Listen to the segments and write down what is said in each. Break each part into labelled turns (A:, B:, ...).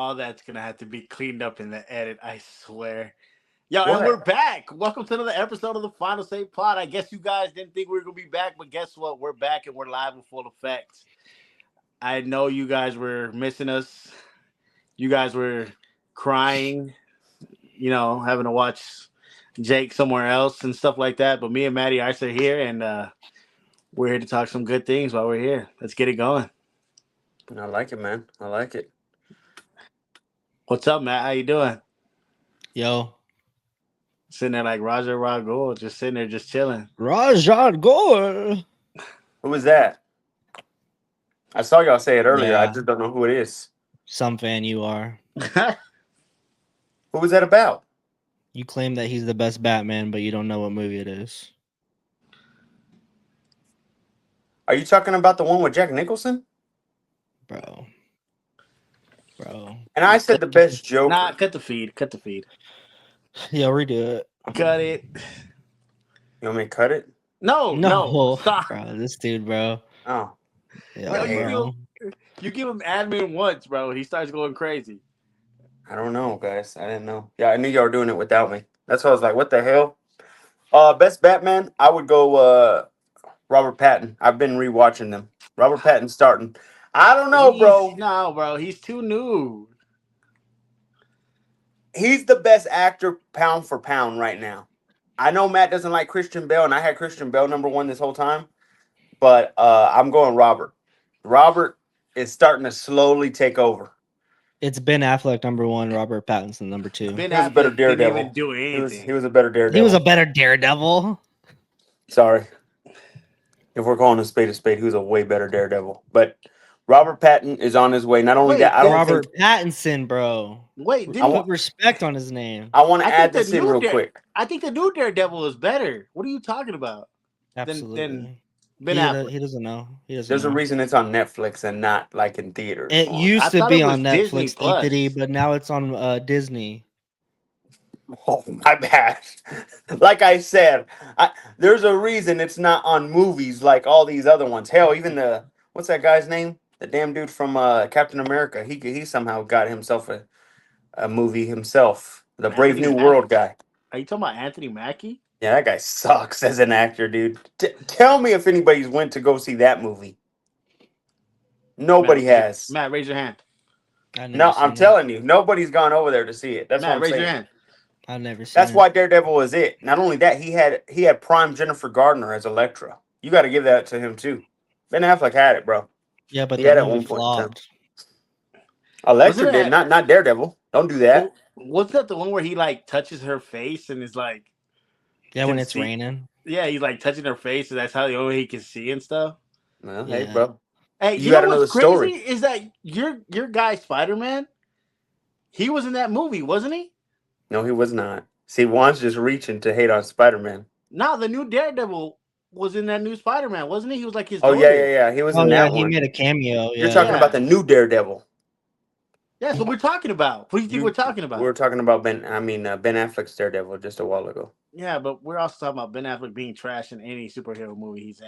A: all that's gonna have to be cleaned up in the edit. I swear. Yo, and we're
B: What?
A: back. Welcome to another episode of the Final Say Pod. I guess you guys didn't think we were gonna be back, but guess what? We're back and we're live in full effect. I know you guys were missing us. You guys were crying, having to watch Jake somewhere else and stuff like that. But me and Maddie are still here, and we're here to talk some good things while we're here. Let's get it going.
B: I like it, man. I like it.
A: What's up, Matt? How you doing?
C: Yo,
A: Sitting there like Roger Rago, just sitting there, just chilling.
C: Rajan Gore.
B: Who was that? I saw y'all say it earlier. I
C: Yeah.
B: just don't know who it is.
C: Some fan you are.
B: Who was that about?
C: You claim that he's the best Batman, but you don't know what movie it is.
B: Are you talking about the one with Jack Nicholson?
C: Bro.
B: And I said the best Joker.
A: Nah, cut the feed. Cut the feed.
C: Yo, redo it.
A: Cut it.
B: You want me to cut it?
A: No. Stop.
C: Bro, this dude, bro.
B: Oh.
C: Yeah,
A: Bro,
C: bro.
A: you give him admin once, bro. He starts going crazy.
B: I don't know, guys. I didn't know. Yeah, I knew y'all were doing it without me. That's why I was like, what the hell? Best Batman, I would go Robert Pattinson. I've been rewatching them. Robert Pattinson starting. I don't know, bro.
A: No, bro. He's too new.
B: He's the best actor pound for pound right now. I know Matt doesn't like Christian Bale, and I had Christian Bale number one this whole time. But I'm going Robert. Robert is starting to slowly take over.
C: It's Ben Affleck number one, Robert Pattinson number two.
A: Ben
B: He was a better
A: Affleck didn't
B: Daredevil.
A: even do anything.
B: He was a better Daredevil.
C: He was a better Daredevil.
B: Sorry. If we're calling a spade, he was a way better Daredevil. But Robert Pattinson is on his way. Not only
A: Wait,
B: that, I don't
C: Robert
B: think...
C: Pattinson, bro.
A: Wait,
C: Put respect on his name.
B: I want to
A: I
B: add
A: think
B: this
A: the
B: in
A: new
B: real quick.
A: I think the new Daredevil is better. What are you talking about?
C: Absolutely.
A: Ben Affleck.
C: He doesn't know. He doesn't
B: There's
C: know.
B: a reason it's on Netflix and not like in theaters.
C: It
A: I
C: used to
A: thought
C: be
A: it was
C: on
A: Disney
C: Netflix,
A: Plus.
C: but now it's on Disney.
B: Oh, my bad. Like I said, there's a reason it's not on movies like all these other ones. Hell, even what's that guy's name? The damn dude from Captain America. He somehow got himself a movie himself. The Brave
A: Anthony
B: New
A: Mackie.
B: World guy.
A: Are you talking about Anthony Mackie?
B: Yeah, that guy sucks as an actor, dude. Tell me if anybody's went to go see that movie. Nobody has.
A: Matt, raise your hand.
B: No, I'm telling you, nobody's gone over there to see it. That's
A: Matt,
B: what I'm
A: raise
B: saying.
A: your hand.
C: I've never seen
B: That's
C: it.
B: why Daredevil was it. Not only that, he had prime Jennifer Gardner as Elektra. You got to give that to him too. Ben Affleck had it, bro.
C: Yeah, but
B: He had
C: the
B: it at
C: movie
B: one point in time.
C: flopped.
B: Elektra did, not Daredevil. Don't do that.
A: What's that the one where he like touches her face and is like,
C: Yeah, when it's
A: see-
C: raining.
A: yeah, he's like touching her face, and that's how the only way he can see and stuff.
B: Well,
C: Yeah.
B: hey, bro.
A: Hey,
B: You
A: know
B: gotta know
A: what's
B: the
A: crazy
B: story.
A: is that your guy Spider-Man, he was in that movie, wasn't he?
B: No, he was not. See, Juan's just reaching to hate on Spider-Man.
A: No, the new Daredevil was in that new Spider-Man, wasn't he? He was like his
B: Oh,
A: daughter.
B: yeah. He was
C: Oh
B: in
C: yeah,
B: that
C: he
B: one.
C: made a cameo.
B: You're
C: Yeah.
B: talking about the new Daredevil.
A: That's what we're talking about. What do you think we're talking about?
B: We were talking about Ben Affleck's Daredevil just a while ago.
A: Yeah, but we're also talking about Ben Affleck being trash in any superhero movie he's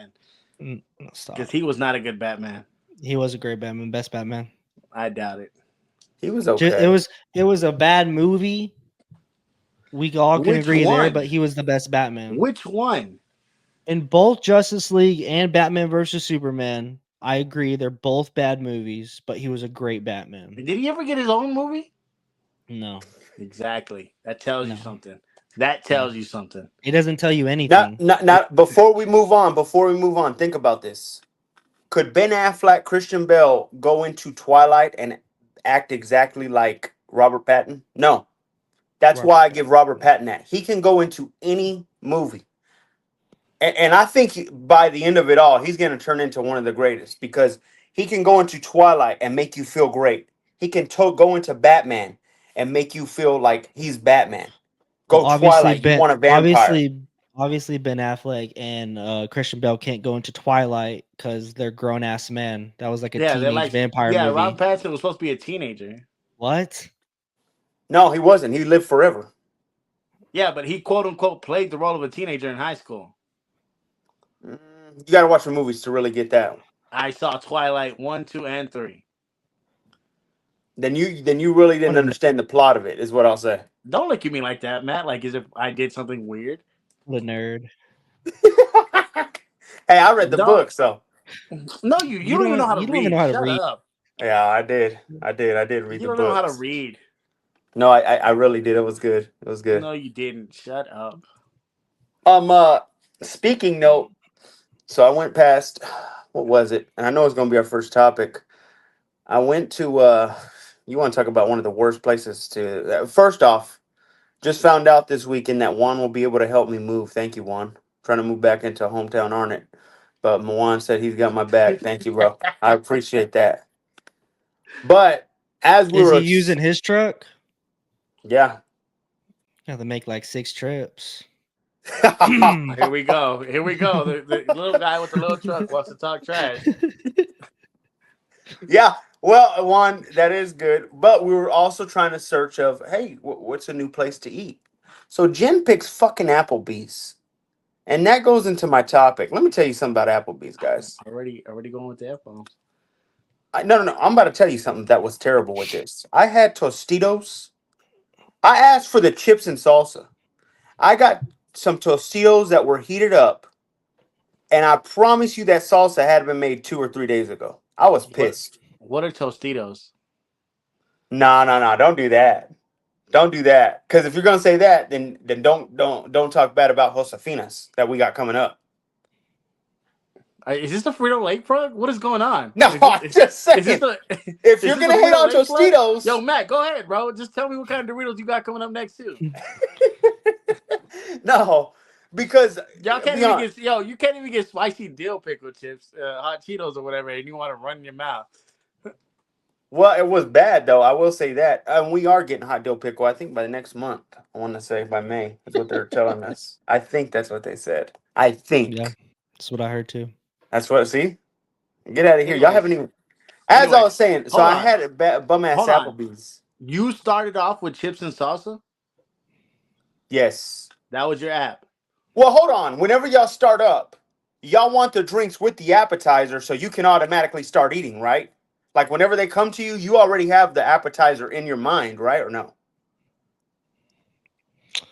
A: in.
C: Stop.
A: Because he was not a good Batman.
C: He was a great Batman, best Batman.
A: I doubt it.
B: He was okay.
C: It was a bad movie. We all can
A: Which
C: agree there,
A: one?
C: but he was the best Batman.
A: Which one?
C: In both Justice League and Batman versus Superman, I agree they're both bad movies, but he was a great Batman.
A: Did he ever get his own movie?
C: No.
A: Exactly. That tells you something. That tells you something.
C: It doesn't tell you anything.
B: Not before we move on, think about this. Could Ben Affleck, Christian Bale go into Twilight and act exactly like Robert Pattinson? No. That's why I give Robert Pattinson that. He can go into any movie. And I think by the end of it all, he's going to turn into one of the greatest because he can go into Twilight and make you feel great. He can go into Batman and make you feel like he's Batman. Twilight, you want a vampire.
C: Obviously, Ben Affleck and Christian Bale can't go into Twilight because they're grown ass men. That was like a teenage vampire movie.
A: Yeah, Robert Pattinson was supposed to be a teenager.
C: What?
B: No, he wasn't. He lived forever.
A: Yeah, but he quote unquote played the role of a teenager in high school.
B: You got to watch the movies to really get that.
A: I saw Twilight 1, 2, and 3.
B: Then you really didn't understand the plot of it, is what I'll say.
A: Don't look at me like that, Matt. Like as if I did something weird.
C: The nerd.
B: Hey, I read the
A: No,
B: book, so
A: no, you don't even know how to
C: You don't even know
A: read.
C: how to
A: Shut
C: read.
A: up.
B: yeah, I did. I did read
A: You
B: the
A: don't know how to
B: books.
A: read.
B: No, I really did. It was good. It was good.
A: No, you didn't. Shut up.
B: Um, speaking note, so I went past, what was it? And I know it's gonna be our first topic. I went to you want to talk about one of the worst places to first off, just found out this weekend that Juan will be able to help me move. Thank you, Juan. Trying to move back into hometown Arnett. But Juan said he's got my back. Thank you, bro. I appreciate that. But as we
C: Is
B: were
C: he using his truck?
B: yeah.
C: Have to make like 6 trips.
A: Here we go. Here we go. The little guy with the little truck wants to talk trash.
B: Yeah, well, Juan, that is good. But we were also trying to search of, hey, what's a new place to eat? So Jen picks fucking Applebee's. And that goes into my topic. Let me tell you something about Applebee's, guys.
A: Already going with the F bombs.
B: No. I'm about to tell you something that was terrible with this. I had Tostitos. I asked for the chips and salsa. I got some Tostitos that were heated up. And I promise you that salsa had been made 2 or 3 days ago. I was pissed.
A: What are Tostitos?
B: No. Don't do that. Don't do that. Because if you're gonna say that, then don't talk bad about Josefinas that we got coming up.
A: Is this the Frito Lake plug? What is going on?
B: No, I'm just saying.
A: Is this the,
B: if you're gonna hate on Tostitos,
A: yo, Matt, go ahead, bro. Just tell me what kind of Doritos you got coming up next too.
B: no, because
A: Y'all can't even get you can't even get spicy dill pickle chips, hot Cheetos or whatever, and you want to run your mouth.
B: Well, it was bad though. I will say that. We are getting hot dill pickle. I think by the next month. I want to say by May. That's what they're telling us. I think that's what they said. I think.
C: Yeah, that's what I heard too.
B: That's what. See, get out of here.
A: Anyways,
B: Y'all haven't even. As I was saying, so I had a bum ass Applebee's.
A: You started off with chips and salsa.
B: Yes.
A: That was your app.
B: Well, hold on. Whenever y'all start up, y'all want the drinks with the appetizer so you can automatically start eating, right? Like whenever they come to you, you already have the appetizer in your mind, right? Or no?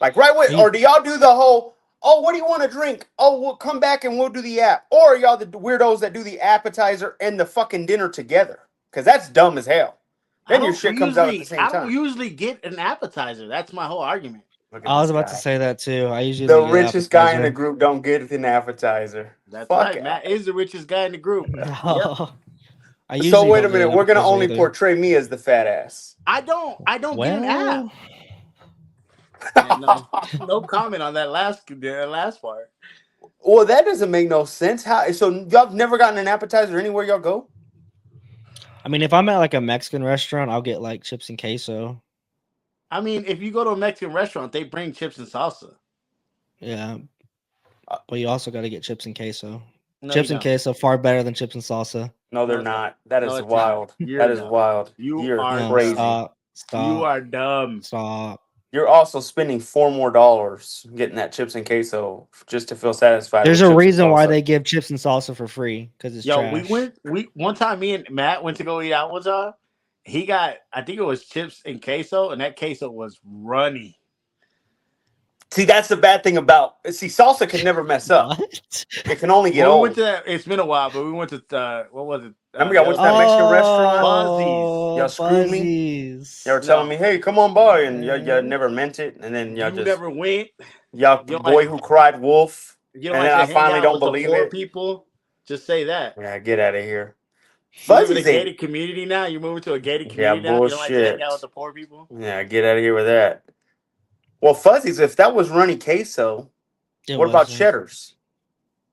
B: Like right away, or do y'all do the whole, oh, what do you want to drink? Oh, we'll come back and we'll do the app. Or are y'all the weirdos that do the appetizer and the fucking dinner together? Because that's dumb as hell. Then your shit comes out at the same time.
A: I don't usually get an appetizer. That's my whole argument.
C: I was about to say that too. I usually
B: the richest guy in the group don't get an appetizer.
A: That's right. Matt is the richest guy in the group.
C: No.
A: Yep.
B: So wait a minute. We're gonna only portray me as the fat ass.
A: I don't get an app. Yeah, no comment on that last part.
B: Well, that doesn't make no sense. How? So y'all never gotten an appetizer anywhere y'all go?
C: I mean, if I'm at like a Mexican restaurant, I'll get like chips and queso.
A: I mean, if you go to a Mexican restaurant, they bring chips and salsa.
C: Yeah, but you also got to get chips and queso.
A: No,
C: chips and queso far better than chips and salsa.
B: No, they're not. That is wild. That is wild. You're crazy.
C: Stop.
A: You are dumb.
C: Stop.
B: You're also spending $4 more getting that chips and queso just to feel satisfied.
C: There's a reason why they give chips and salsa for free because it's trash.
A: we one time me and Matt went to go eat out one time. He got, I think it was chips and queso, and that queso was runny.
B: See, that's the bad thing about salsa can never mess up. It can only get old.
A: We went to that. It's been a while, but we went to what was it?
B: Remember y'all went to that Mexican restaurant?
A: Fuzzies.
B: Y'all screwed me. Y'all were telling me, "Hey, come on by," and y'all never meant it, and then y'all just
A: never went.
B: Y'all boy who cried wolf.
A: You
B: and then I finally don't believe it.
A: People, just say that.
B: Yeah, get out of here.
A: You live in a gated community now. You're moving to a gated community now.
B: Bullshit.
A: You don't like to hang out with the poor people.
B: Yeah, get out of here with that. Well, Fuzzies, if that was runny queso, what about Cheddar's?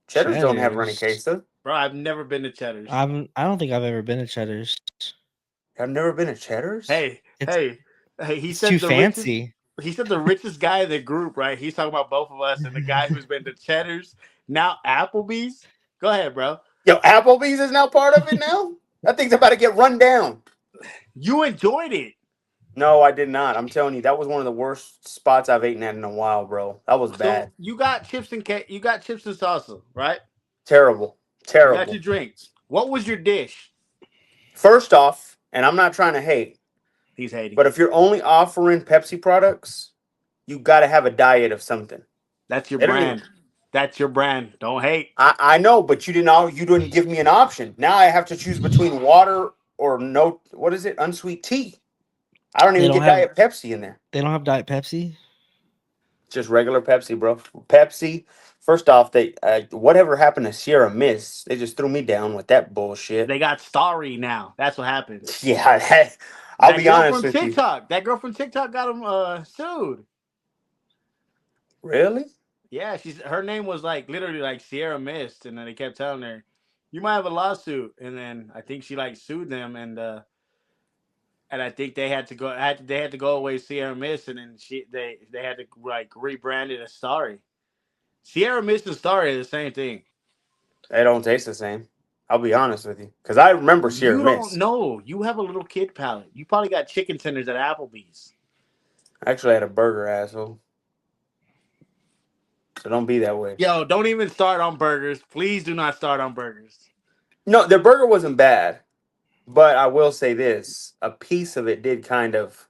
B: Cheddar's don't have runny queso.
A: Bro, I've never been to Cheddar's.
C: I don't think I've ever been to Cheddar's.
B: I've never been to Cheddar's?
A: Hey, he said
C: too fancy.
A: He said the richest guy in the group, right? He's talking about both of us and the guy who's been to Cheddar's. Now Applebee's. Go ahead, bro.
B: Yo, Applebee's is now part of it now? That thing's about to get run down.
A: You enjoyed it.
B: No, I did not. I'm telling you, that was one of the worst spots I've eaten at in a while, bro. That was bad.
A: So you got chips and salsa, right?
B: Terrible.
A: You got your drinks. What was your dish?
B: First off, and I'm not trying to hate,
A: He's hating.
B: But if you're only offering Pepsi products, you got to have a diet of something.
A: That's your
B: They don't even.
A: brand. That's your brand. Don't hate.
B: I know, but you didn't give me an option. Now I have to choose between water or no. What is it? Unsweet tea. I don't
C: They
B: even
C: don't
B: get
C: have
B: Diet Pepsi in there.
C: they don't have Diet Pepsi.
B: Just regular Pepsi, bro. Pepsi. First off, they whatever happened to Sierra Mist? They just threw me down with that bullshit.
A: They got Starry now. That's what happened.
B: Yeah, I'll
A: That
B: be
A: girl
B: honest
A: from
B: with you.
A: TikTok. That girl from TikTok got him sued.
B: Really?
A: Yeah, her name was like literally like Sierra Mist, and then they kept telling her, "You might have a lawsuit." And then I think she like sued them, and I think they had to go. They had to go away Sierra Mist, and then they had to like rebrand it as Starry. Sierra Mist and Starry are the same thing.
B: They don't taste the same. I'll be honest with you, because I remember Sierra
A: You don't
B: Mist.
A: know. You have a little kid palate. You probably got chicken tenders at Applebee's.
B: I actually had a burger, asshole. So don't be that way.
A: Yo, don't even start on burgers. Please do not start on burgers.
B: No, their burger wasn't bad, but I will say this: a piece of it did kind of.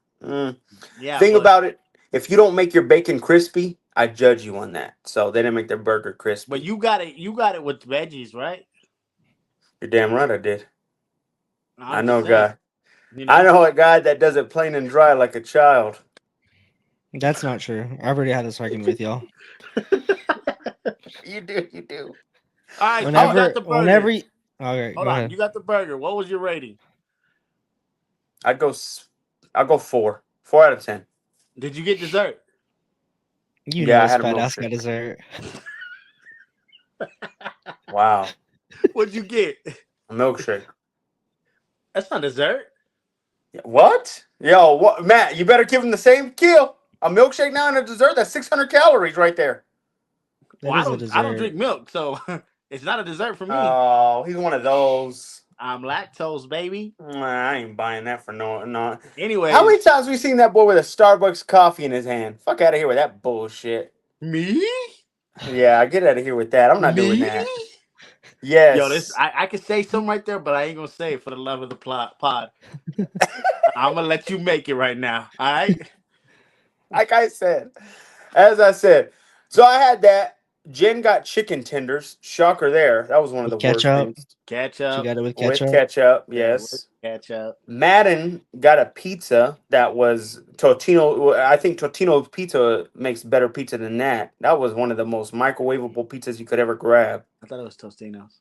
A: Yeah,
B: Thing
A: but
B: about it, if you don't make your bacon crispy, I judge you on that. So they didn't make their burger crispy.
A: you got it. You got it with veggies, right?
B: You're damn right I did. I
A: I'm
B: know
A: just
B: a
A: saying.
B: guy.
A: You
B: I
A: know.
B: know a guy that does it plain and dry like a child.
C: That's not true. I've already had this argument with y'all.
B: You do, you do.
A: All right, so you got
C: Whenever,
A: the
C: whenever.
A: burger.
C: You, okay,
A: Hold
C: go
A: on,
C: ahead.
A: you got the burger. What was your rating?
B: I'd go. I'll go 4. 4 out of 10.
A: Did you get dessert?
C: You know
B: Yeah, I
C: this
B: had a
C: fat ass got
B: milkshake.
C: dessert.
B: Wow,
A: What'd you get?
B: a milkshake.
A: That's not dessert.
B: What? Yo, what, Matt? You better give him the same kill. A milkshake now and a dessert. That's 600 calories right there.
A: Well,
C: That is a
A: I don't drink
C: dessert.
A: milk, so it's not a dessert for me.
B: Oh, he's one of those.
A: I'm lactose, baby.
B: Nah, I ain't buying that for no. How many
A: Anyways,
B: times we seen that boy with a Starbucks coffee in his hand? Fuck out of here with that bullshit.
A: me,
B: Yeah, get out of here with that. I'm not doing
A: me.
B: that.
A: Yo, this
B: Yes.
A: I could say something right there, but I ain't gonna say it for the love of the plot pod. I'm gonna let you make it right now. All right.
B: Like I said, as I said. So I had that. Jen got chicken tenders. Shocker there. That was one of
C: With
B: the worst
C: ketchup.
B: things.
A: Catch
C: She
A: up.
C: got it with
B: With
C: ketchup.
B: ketchup,
A: Yeah, with
B: yes.
A: ketchup.
B: Madden got a pizza that was Totino. I think Totino Pizza makes better pizza than that. That was one of the most microwavable pizzas you could ever grab.
A: I thought it was Tostinos.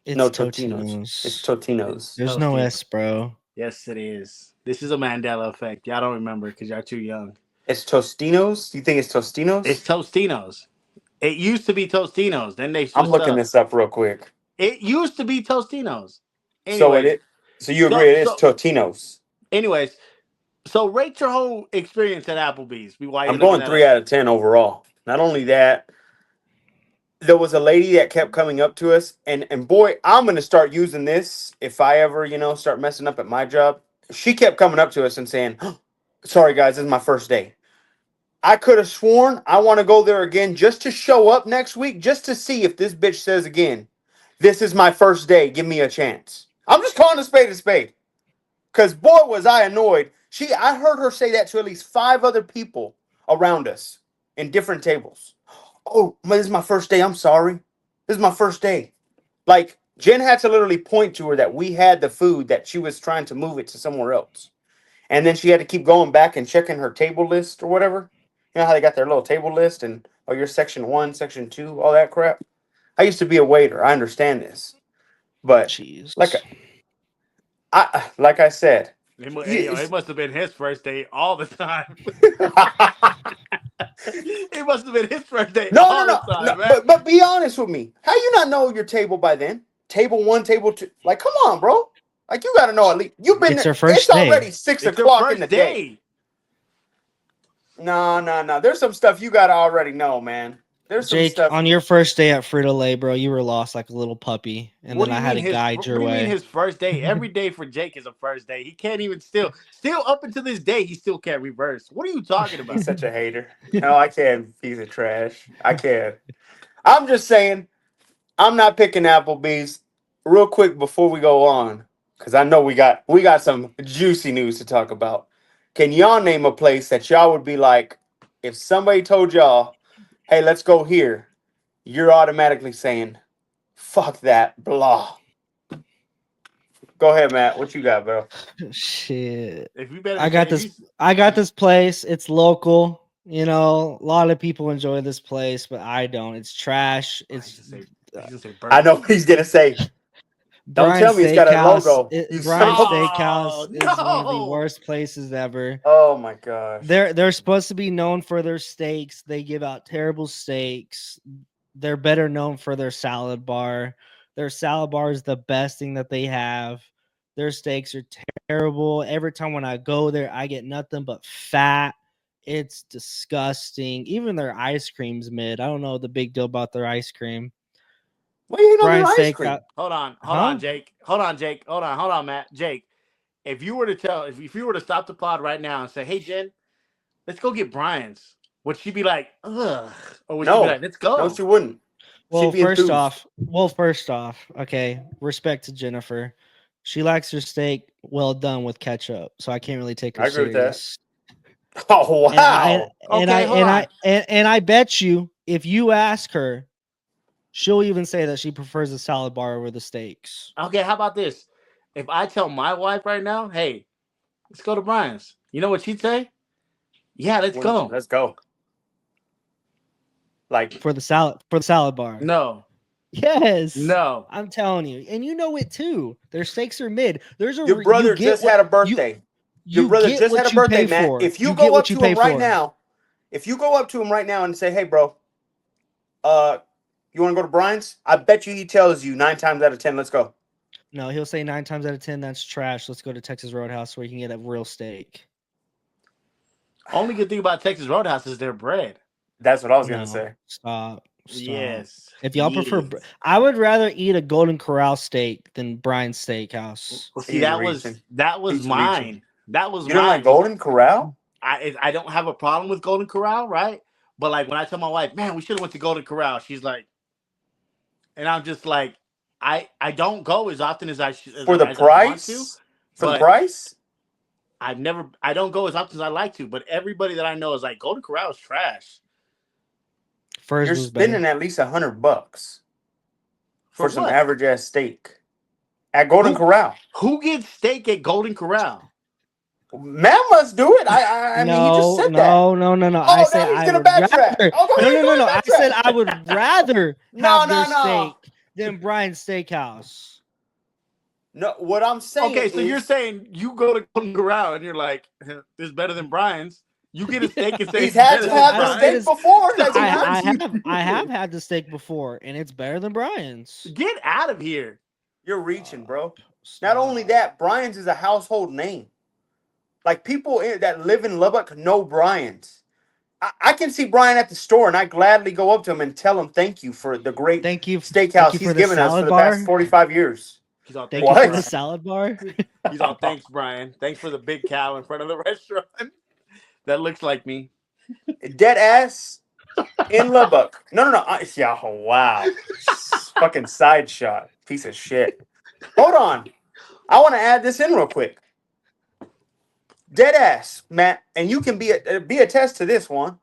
B: No,
C: It's
B: Totino's. It's
C: Totino's.
B: Totino's.
C: There's no
A: Tostinos.
C: S, bro.
A: Yes, it is. This is a Mandela effect. Y'all don't remember because y'all too young.
B: It's Tostino's. You think it's
A: It's
B: Tostino's?
A: Tostinos. It used to be Tostinos. Then they
B: I'm
A: switched
B: looking
A: up.
B: this up real quick.
A: It used to be Tostinos.
B: So
A: Anyways,
B: So you agree it is
A: so
B: Totino's?
A: anyways, so rate your whole experience at Applebee's. Why you
B: I'm
A: looking
B: going
A: that
B: 3
A: up?
B: out of 10 overall. Not only that, there was a lady that kept coming up to us, and boy, I'm gonna start using this if I ever start messing up at my job. She kept coming up to us and saying, "Sorry guys, this is my first day." I could have sworn I want to go there again just to show up next week, just to see if this bitch says again, "This is my first day. Give me a chance." I'm just calling a spade a spade. Cause boy was I annoyed. I heard her say that to at least 5 other people around us in different tables. Oh, this is my first day. I'm sorry. This is my first day. Like Jen had to literally point to her that we had the food that she was trying to move it to somewhere else. And then she had to keep going back and checking her table list or whatever. You know how they got their little table list and you're section 1, section 2, all that crap. I used to be a waiter. I understand this. But
C: Jeez.
B: like like I said,
A: Hey, yo, it must have been his first day all the time.
B: no,
A: It must have been his first day
B: no,
A: all the
B: no, no.
A: time, man.
B: But be honest with me. How you not know your table by then? Table 1, table 2. Like, come on, bro. Like, you got to know at least. You've been
C: It's
B: there.
C: her
B: It's
C: first day.
B: already 6
A: It's her
B: o'clock in the
A: first
B: day.
A: day.
B: No. There's some stuff you got to already know, man. There's some
C: Jake,
B: stuff.
C: on your first day at Frito Lay, bro, you were lost like a little puppy, and
A: What
C: then
A: do
C: I
A: you
C: had
A: mean
C: to guide
A: What
C: your
A: do you mean
C: way.
A: his first day? Every day for Jake is a first day. He can't even still up until this day. He still can't reverse. What are you talking
B: He's
A: about?
B: such a hater. No, I can't. Piece of trash. I can't. I'm just saying, I'm not picking Applebee's. Real quick before we go on, because I know we got some juicy news to talk about. Can y'all name a place that y'all would be like, if somebody told y'all, hey, let's go here, you're automatically saying, fuck that, blah. Go ahead, Matt. What you got, bro?
C: Shit.
A: If you better
C: I got
A: say,
C: this. I got this place. It's local. You know, a lot of people enjoy this place, but I don't. It's trash.
A: He's
C: It's
A: gonna say
B: I
A: Burger
B: know
A: King.
B: what he's gonna say. Don't tell
C: Brian's
B: me it's got a
C: Steakhouse.
B: logo. You son
C: Brian's
B: of a...
C: Steakhouse
A: Oh
C: is one of the
A: no!
C: worst places ever.
B: Oh my gosh.
C: They're supposed to be known for their steaks. They give out terrible steaks. They're better known for their salad bar. Their salad bar is the best thing that they have. Their steaks are terrible. Every time when I go there, I get nothing but fat. It's disgusting. Even their ice cream's mid. I don't know the big deal about their ice cream.
B: What are you on their
C: Brian's
B: ice
C: Steak.
B: cream?
A: Hold on,
C: Huh?
A: Jake. Hold on, Matt. Jake, if you were to if you were to stop the pod right now and say, "Hey, Jen, let's go get Brian's," would she be like, "Ugh," or would she be
B: No.
A: like, "Let's go"?
B: No, she wouldn't.
C: Well,
B: She'd be enthused.
C: first off, okay, respect to Jennifer. She likes her steak well done with ketchup, so I can't really take her
B: I agree with that.
C: serious.
B: Oh wow.
A: Okay, hold on.
C: And I bet you if you ask her, she'll even say that she prefers the salad bar over the steaks.
A: Okay, how about this? If I tell my wife right now, "Hey, let's go to Brian's," you know what she'd say? Yeah, let's go.
B: Let's go. Like
C: For the salad bar.
A: No.
C: Yes.
A: No.
C: I'm telling you. And you know it too. Their steaks are mid. There's a
B: your brother just had a birthday. Your brother just had a birthday, Matt. If you go up to him right now, and say, "Hey, bro, you want to go to Brian's?" I bet you he tells you 9 times out of 10, "Let's go."
C: No, he'll say 9 times out of 10, that's trash. Let's go to Texas Roadhouse where you can get a real steak.
A: Only good thing about Texas Roadhouse is their bread.
B: That's what I was gonna say.
C: Stop.
A: Yes.
C: If y'all prefer, I would rather eat a Golden Corral steak than Brian's Steakhouse.
A: Well, see, that was mine.
B: Reaching.
A: That was
B: you don't like Golden Corral?
A: I don't have a problem with Golden Corral, right? But like when I tell my wife, "Man, we should have went to Golden Corral," she's like, and I'm just like, I don't go as often as I should
B: for the price. For the price,
A: I don't go as often as I like to. But everybody that I know is like, Golden Corral is trash.
B: You're spending at least $100 for some average ass steak at Golden Corral.
A: Who gets steak at Golden Corral?
B: Man must do it. I mean, he just said that.
C: No.
B: Oh,
C: I said
B: he's gonna backtrack.
C: No. I said I would rather have their steak than Brian's Steakhouse.
B: No, what I'm saying.
A: Okay, so you're saying you go to Golden Corral and you're like, "This is better than Brian's." You get a steak and say
B: he's had to have the steak before.
C: I have had the steak before, and it's better than Brian's.
A: Get out of here!
B: You're reaching, bro. Not only that, Brian's is a household name. Like people that live in Lubbock know Brian's. I can see Brian at the store, and I gladly go up to him and tell him thank you for the great steakhouse he's given us for the past 45 years.
A: He's all,
C: thank you for the salad bar.
A: He's all, "Thanks, Brian. Thanks for the big cow in front of the restaurant. That looks like me."
B: Dead ass in Lubbock. No. Yeah, wow. Fucking side shot. Piece of shit. Hold on. I want to add this in real quick. Dead ass, Matt, and you can be attest to this one.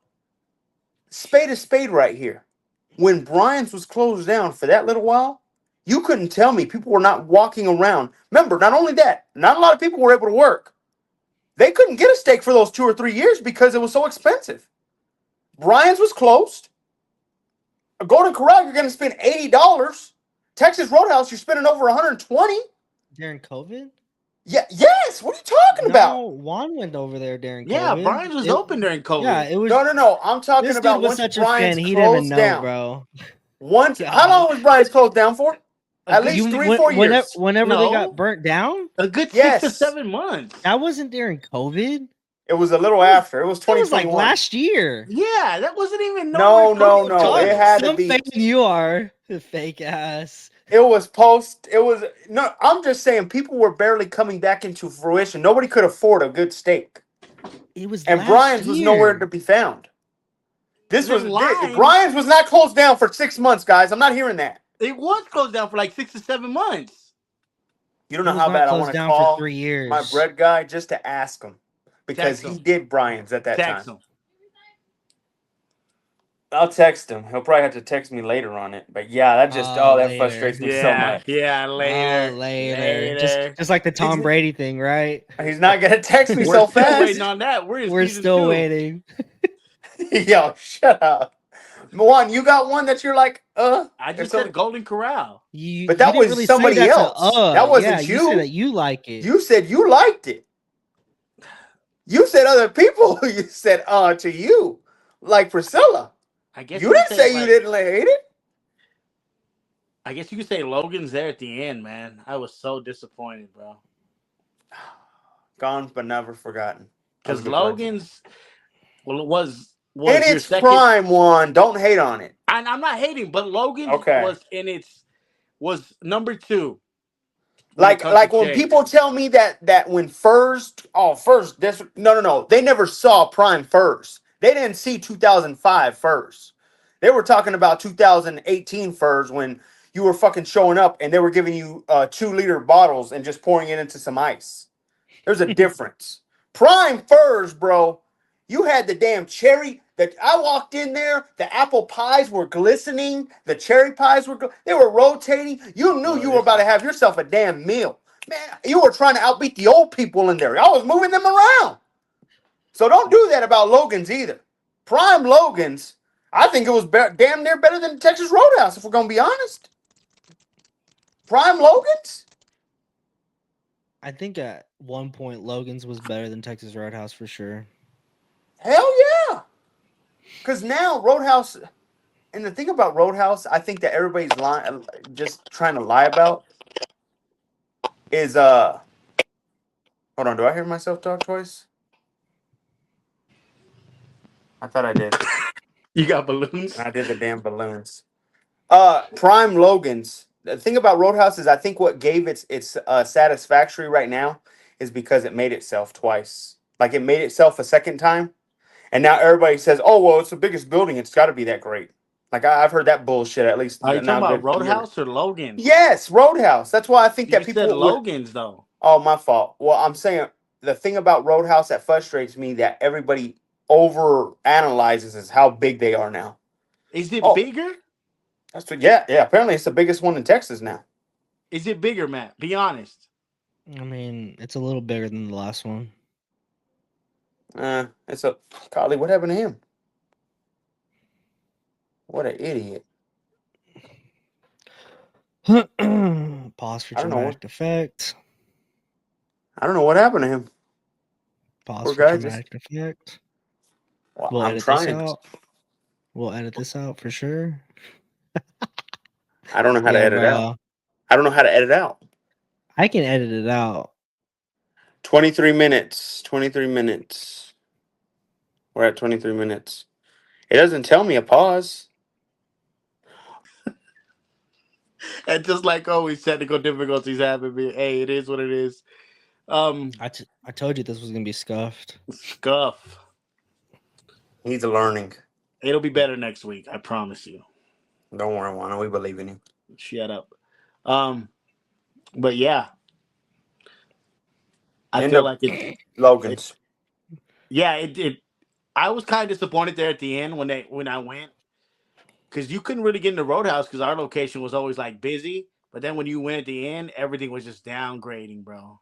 B: Spade is spade right here. When Brian's was closed down for that little while, you couldn't tell me people were not walking around. Remember, not only that, not a lot of people were able to work. They couldn't get a steak for those 2 or 3 years because it was so expensive. Brian's was closed. A Golden Corral, you're going to spend $80. Texas Roadhouse, you're spending over $120
C: during COVID.
B: Yeah. Yes. What are you talking about?
C: Juan went over there during COVID.
A: Yeah, Brian's was open during COVID.
C: Yeah, it was.
B: No. I'm talking about once Brian's closed down,
C: bro.
B: Once. How long was Brian's closed down for? At least 3-4 years.
C: Whenever they got burnt down,
A: a good 6 to 7 months.
C: That wasn't during COVID.
B: It was a little after. It was 2021. It was like
C: last year.
A: Yeah, that wasn't even.
B: No. It had to be.
C: You are the fake ass.
B: It was post. It was no. I'm just saying, people were barely coming back into fruition. Nobody could afford a good steak.
C: It was,
B: and Brian's was nowhere to be found. Brian's was not closed down for 6 months, guys. I'm not hearing that.
A: It was closed down for like 6 to 7 months.
B: You don't know how bad I want to call
C: for 3 years.
B: My bread guy just to ask him. because
A: Text
B: he
A: him.
B: did Brian's at that
A: Text
B: time.
A: him.
B: I'll text him. He'll probably have to text me later on it. But yeah, that just that
C: Later.
B: frustrates me so much.
A: Yeah, later.
C: Later.
A: Later.
C: Just like the Tom Brady thing, right?
B: He's not gonna text me
A: We're
B: so
A: still
B: fast.
A: waiting on that. We're in
C: We're
A: season
C: still
A: 2.
C: waiting.
B: Yo, shut up. Juan, you got one that you're like,
A: I just
B: so,
A: said Golden Corral.
B: But that
C: You
B: was
C: didn't really
B: somebody
C: say that
B: else.
C: to
B: That wasn't
C: yeah, you said
B: you.
C: that you like it.
B: You said you liked it. You said other people. You said to you, like Priscilla.
A: I guess
B: You
A: you could
B: didn't say you
A: like,
B: didn't hate it.
A: I guess you could say Logan's there at the end, man. I was so disappointed, bro.
B: Gone but never forgotten.
A: Because Logan's was
B: in
A: your
B: its
A: second.
B: prime one. Don't hate on it.
A: And I'm not hating, but Logan's
B: Okay.
A: was number 2.
B: Like when people tell me that when first this no they never saw prime first. They didn't see 2005 first. They were talking about 2018 first when you were fucking showing up and they were giving you 2-liter bottles and just pouring it into some ice. There's a difference. Prime first, bro. You had the damn cherry that I walked in there. The apple pies were glistening. The cherry pies they were rotating. You knew you were about to have yourself a damn meal. Man, you were trying to outbeat the old people in there. I was moving them around. So don't do that about Logan's either. Prime Logan's, I think it was damn near better than Texas Roadhouse, if we're going to be honest. Prime Logan's?
C: I think at one point Logan's was better than Texas Roadhouse for sure.
B: Hell yeah. Because now Roadhouse, and the thing about Roadhouse, I think that everybody's lying, just trying to lie about, is hold on, do I hear myself talk twice? I thought I did.
A: You got balloons?
B: I did the damn balloons. Prime Logan's. The thing about Roadhouse is I think what gave its satisfactory right now is because it made itself twice. Like it made itself a second time. And now everybody says, "Oh, well, it's the biggest building. It's got to be that great." Like I've heard that bullshit at least.
A: Are you talking about
B: good
A: Roadhouse or Logan's?
B: Yes, Roadhouse. That's why I think that
A: You
B: people
A: said Logan's though.
B: Oh, my fault. Well, I'm saying the thing about Roadhouse that frustrates me that everybody over analyzes is how big they are now.
A: Is it bigger?
B: That's what. Yeah. Apparently, it's the biggest one in Texas now.
A: Is it bigger, Matt? Be honest.
C: I mean, it's a little bigger than the last one.
B: It's a Collie. What happened to him? What an idiot.
C: Pause for dramatic effect.
B: I don't know what happened to him.
C: Pause for dramatic effect.
B: Well,
C: We'll
B: I'm
C: edit
B: trying.
C: this out. We'll edit this out for sure.
B: I don't know how to edit out. I don't know how to edit out.
C: I can edit it out.
B: 23 minutes. 23 minutes. We're at 23 minutes. It doesn't tell me a pause.
A: And just like always, technical difficulties happen. Hey, it is what it is.
C: I told you this was gonna be scuffed.
A: Scuff.
B: He's learning.
A: It'll be better next week. I promise you.
B: Don't worry, Juana. We believe in you.
A: Shut up. But yeah, I feel like it.
B: Logan's.
A: It. I was kind of disappointed there at the end when I went, because you couldn't really get in the Roadhouse because our location was always like busy. But then when you went at the end, everything was just downgrading, bro.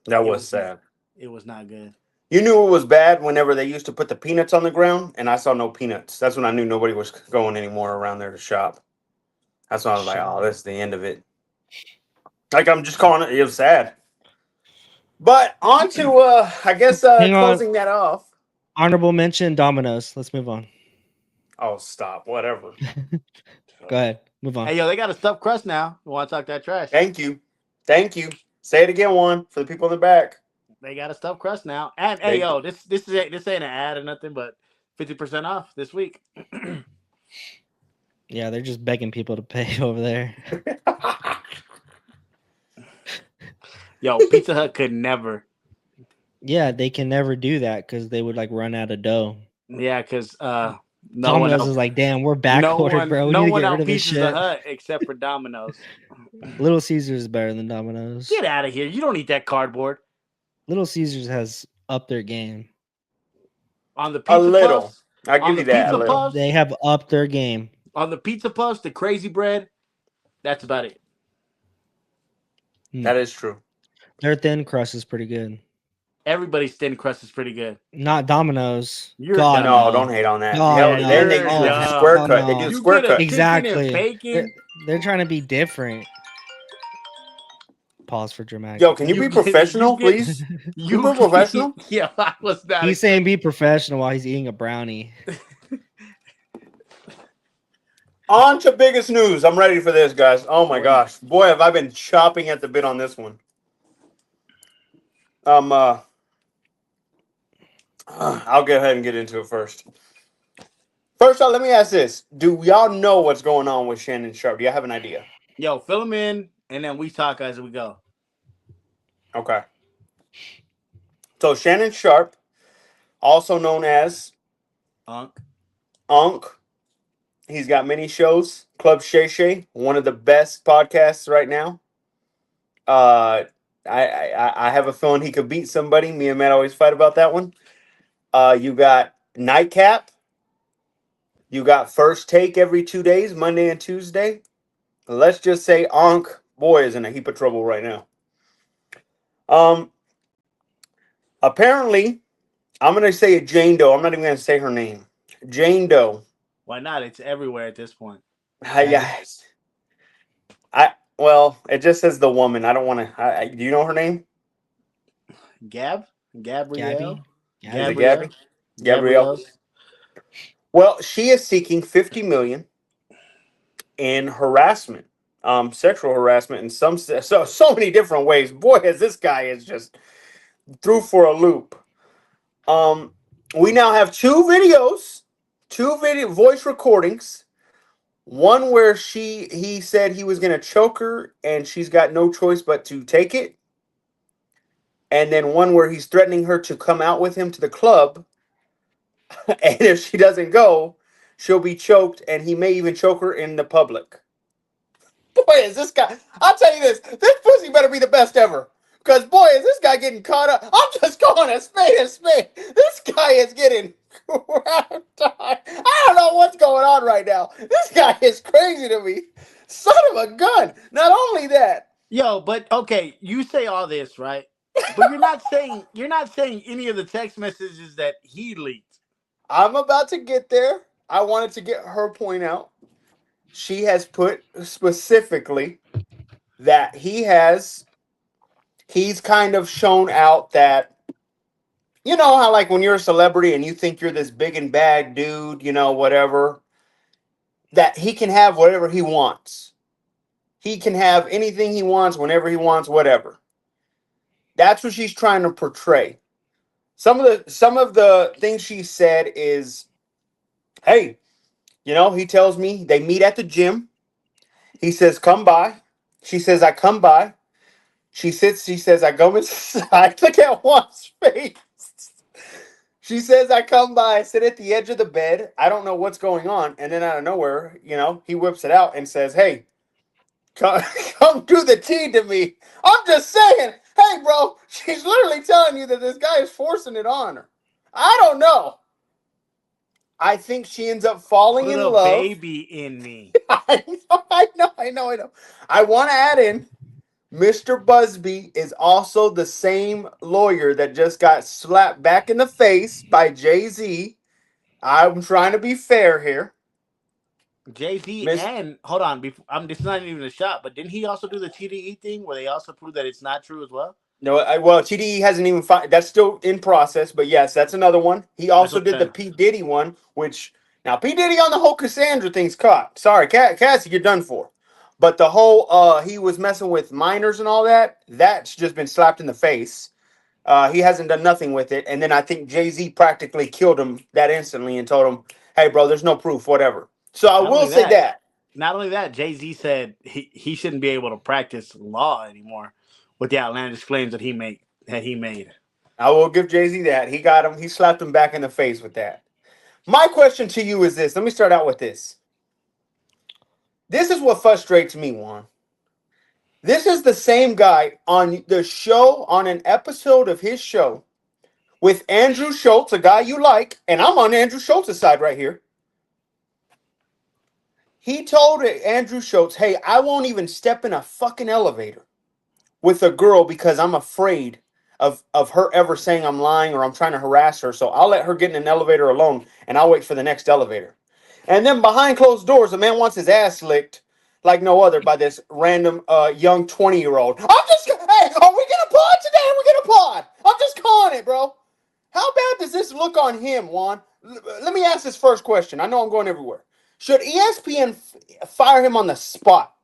B: That was sad.
A: It was not good.
B: You knew it was bad whenever they used to put the peanuts on the ground, and I saw no peanuts. That's when I knew nobody was going anymore around there to shop. That's when I was like, oh, this is the end of it. Like, I'm just calling it. It was sad. But on to, I guess, closing that off.
C: Honorable mention, Domino's. Let's move on.
B: Oh, stop. Whatever.
C: Go ahead. Move on.
A: Hey, yo, they got a stuffed crust now. You want to talk that trash?
B: Thank you. Say it again, Juan, for the people in the back.
A: They got a stuffed crust now. And, hey, yo, this ain't an ad or nothing, but 50% off this week.
C: Yeah, they're just begging people to pay over there.
A: Yo, Pizza Hut could never.
C: Yeah, they can never do that because they would like run out of dough.
A: Yeah, because
C: Domino's is like, damn, we're back ordered, bro. We need to get rid of this shit.
A: Pizza Hut except for Domino's.
C: Little Caesars is better than Domino's.
A: Get out of here! You don't eat that cardboard.
C: Little Caesars has upped their game.
A: On the
B: A
A: pizza
B: little.
A: puffs,
B: I'll
A: on
B: give
A: the
B: you that. A
A: pizza
B: little.
C: They
A: puffs,
C: have upped their game.
A: on the pizza puffs, the crazy bread. That's about it.
C: Hmm.
B: That is true.
C: Their thin crust is pretty good.
A: Everybody's thin crust is pretty good.
C: Not Domino's.
A: You're
C: God
A: dumb.
B: No,
C: no.
B: don't hate on that.
C: God
B: Hell, then
C: no.
B: they
A: You're
B: do the
C: Oh
B: square
A: dumb.
C: hell
B: cut. They do
C: no.
B: the
A: You
B: square
A: get a
B: cut.
A: chicken and
C: Exactly.
A: bacon.
C: They're trying to be different. Pause for
B: Yo,
C: dramatic
B: can you
A: You
B: be
C: effect.
A: get you
B: professional,
A: get
B: please? Can you
A: you
B: be professional?
A: yeah, I was not
C: He's saying be
A: expecting.
C: professional while he's eating a brownie.
B: On to biggest news. I'm ready for this, guys. Oh my
A: Wait.
B: gosh. Boy, have I been chopping at the bit on this one. Um, uh, I'll go ahead and get into it first. First off, let me ask this. Do y'all know what's going on with Shannon Sharpe? Do y'all have an idea?
A: Yo, fill them in and then we talk as we go.
B: Okay. So Shannon Sharpe, also known as
A: Unk.
B: Unc, he's got many shows. Club Shay Shay, one of the best podcasts right now. Uh, I have a feeling he could beat somebody. Me and Matt always fight about that one. You got Nightcap. You got First Take every 2 days, Monday and Tuesday. Let's just say Ankh, boy, is in a heap of trouble right now. Um, Apparently, I'm gonna say it Jane Doe. I'm not even gonna say her name. Jane Doe.
A: Why not? It's everywhere at this point.
C: Gabby.
B: Yeah. Well, it just says the woman. I don't want to. Do you know her name?
A: Gab? Gabrielle?
C: Gabby.
B: Is it
C: Gabby.
B: Gabby?
A: Gabrielle?
B: Gabrielle.
A: Gabrielle's?
B: Well, she is seeking 50 million in harassment, sexual harassment in so many different ways. Boy, as this guy is just through for a loop. Um, we now have two video voice recordings. One where he said he was gonna choke her and she's got no choice but to take it. And then one where he's threatening her to come out with him to the club. And if she doesn't go, she'll be choked and he may even choke her in the public. Boy, is this guy. I'll tell you this pussy better be the best ever. Because, boy, is this guy getting caught up. I'm just calling a spade a spade. This guy is getting wrapped up. I don't know what's going on right now. This guy is crazy to me. Son of a gun. Not only that,
A: Yo, but okay, you say all this, right? But you're not saying any of the text messages that he leaked.
B: I'm about to get there. I wanted to get her point out. She has put specifically that he's kind of shown out that, you know how, like, when you're a celebrity and you think you're this big and bad dude, whatever, that he can have whatever he wants. He can have anything he wants whenever he wants, whatever. That's what she's trying to portray. Some of the things she said is, hey, he tells me they meet at the gym. He says, come by. She says, I come by. She sits, she says, I go inside. Look at one's face. She says, I come by, I sit at the edge of the bed. I don't know what's going on. And then out of nowhere, he whips it out and says, hey, come, come do the tea to me. I'm just saying, hey, bro, she's literally telling you that this guy is forcing it on her. I don't know. I think she ends up falling
A: Put
B: in
A: a
B: love.
A: baby in me.
B: I know. I want to add in Mr. Busby is also the same lawyer that just got slapped back in the face by Jay-Z. I'm trying to be fair here.
A: Jay Z
B: Miss
A: and hold on, before this is not even a shot, but didn't he also do the TDE thing where they also prove that it's not true as well?
B: No, well, TDE hasn't even that's still in process, but yes, that's another one. He
A: That's
B: also
A: what I'm
B: did the
A: saying.
B: P. Diddy one, which now P. Diddy on the whole Cassandra thing's caught. Sorry, Cassie, you're done for. But the whole he was messing with minors and all that, that's just been slapped in the face. He hasn't done nothing with it. And then I think Jay-Z practically killed him that instantly and told him, hey, bro, there's no proof, whatever. So I
A: Not
B: will
A: only
B: say
A: that,
B: that.
A: Jay Z said he shouldn't be able to practice law anymore with the outlandish claims that he made.
B: I will give Jay-Z that. He got him. He slapped him back in the face with that. My question to you is this. Let me start out with this. This is what frustrates me, Juan. This is the same guy on the show, on an episode of his show with Andrew Schultz, a guy you like, and I'm on Andrew Schultz's side right here. He told Andrew Schultz, hey, I won't even step in a fucking elevator with a girl because I'm afraid of her ever saying I'm lying or I'm trying to harass her. So I'll let her get in an elevator alone and I'll wait for the next elevator. And then behind closed doors, a man wants his ass licked like no other by this random young 20-year-old. Hey, are we gonna pod today? Are we gonna pod? I'm just calling it, bro. How bad does this look on him, Juan? Let me ask this first question. I know I'm going everywhere. Should ESPN fire him on the spot?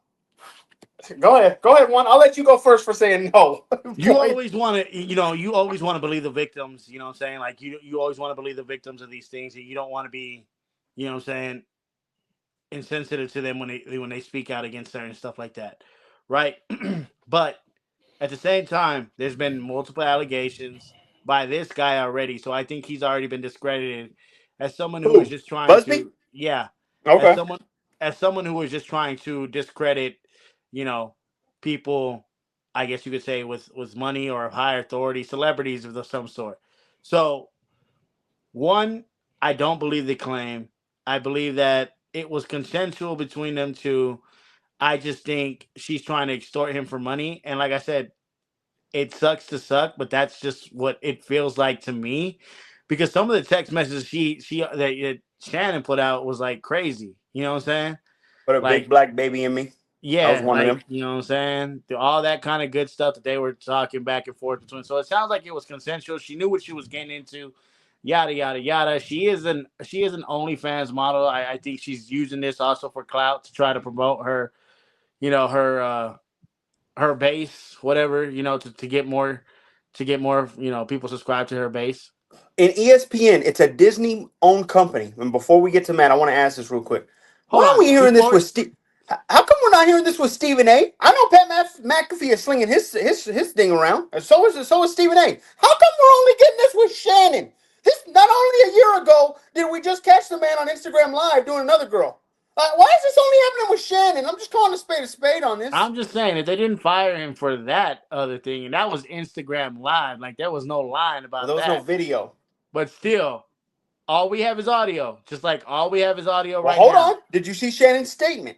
B: Go ahead, Juan. I'll let you go first for saying no.
A: You always want to, you always want to believe the victims. You know what I'm saying? Like you always want to believe the victims of these things, and you don't want to be, you know what I'm saying, insensitive to them when they speak out against certain stuff like that, right? But at the same time, there's been multiple allegations by this guy already, so I think he's already been discredited as someone who is
B: Who?
A: just trying
B: Busby?
A: to, yeah, as
B: Okay.
A: someone as someone who is just trying to discredit, you know, people. I guess you could say with money or high authority, celebrities of some sort. So one, I don't believe the claim. I believe that it was consensual between them two. I just think she's trying to extort him for money. And like I said, it sucks to suck, but that's just what it feels like to me. Because some of the text messages that Shannon put out was like crazy. You know what I'm saying?
B: Put a big
A: Like,
B: black baby in me. I was
A: yeah,
B: one of
A: like,
B: them.
A: you know what I'm saying? All that kind of good stuff that they were talking back and forth between. So it sounds like it was consensual. She knew what she was getting into. Yada yada yada. She is an OnlyFans model. I think she's using this also for clout to try to promote her, her base, whatever, to get more, people subscribe to her base.
B: In ESPN, it's a Disney-owned company. And before we get to Matt, I want to ask this real quick. Why
A: Hold
B: aren't we
A: on.
B: hearing this
A: Before
B: with Steve? How come we're not hearing this with Stephen A? I know McAfee is slinging his thing around, and so is Stephen A. How come we're only getting this with Shannon? This not only a year ago did we just catch the man on Instagram Live doing another girl. Why is this only happening with Shannon? I'm just calling a spade on this.
A: I'm just saying, if they didn't fire him for that other thing, and that was Instagram Live, like there was no line
B: Well,
A: about
B: there was no
A: that.
B: video.
A: But still, all we have is audio. Just like all we have is audio
B: Well,
A: right
B: hold
A: now.
B: on. Did you see Shannon's statement?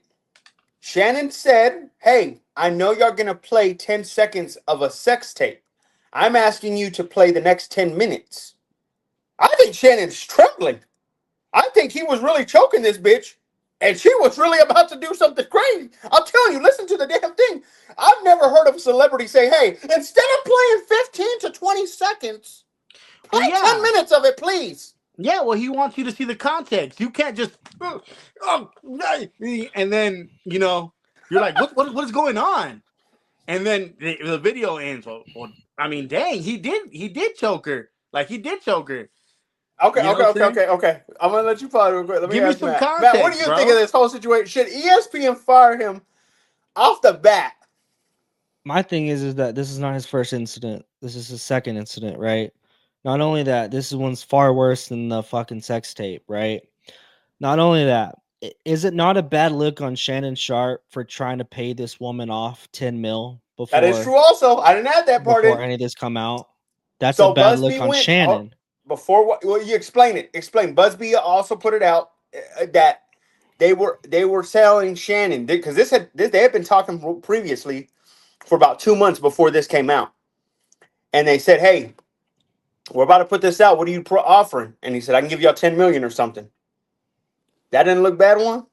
B: Shannon said, hey, I know you're going to play 10 seconds of a sex tape. I'm asking you to play the next 10 minutes. I think Shannon's trembling. I think he was really choking this bitch, and she was really about to do something crazy. I'm telling you, listen to the damn thing. I've never heard of a celebrity say, hey, instead of playing 15 to 20 seconds, play
A: Well,
B: 10
A: yeah.
B: minutes of it, please.
A: Yeah, well, he wants you to see the context. You can't just, and then, you're like, what is going on? And then the video ends. Well, I mean, dang, he did choke her. Like, he did choke her.
B: Okay,
A: You know
B: okay,
A: what I'm
B: okay,
A: saying?
B: okay, okay. I'm gonna let you follow real quick. Let me
A: Give me
B: ask
A: some
B: Matt. Matt, what do
A: context,
B: you think of
A: bro.
B: this whole situation? Should ESPN fire him off the bat?
C: My thing is that this is not his first incident. This is his second incident, right? Not only that, this one's far worse than the fucking sex tape, right? Not only that, is it not a bad look on Shannon Sharpe for trying to pay this woman off 10 mil
B: That is
C: before
B: true. Also, I didn't add that part
C: before
B: in.
C: any of this come out? That's a
B: So
C: bad
B: Busby
C: look on
B: went
C: Shannon.
B: before. Well, you explain it. Explain. Busby also put it out that they were selling Shannon because they had been talking previously for about 2 months before this came out, and they said, "Hey, we're about to put this out. What are you offering?" And he said, "I can give y'all 10 million or something." That didn't look bad, one.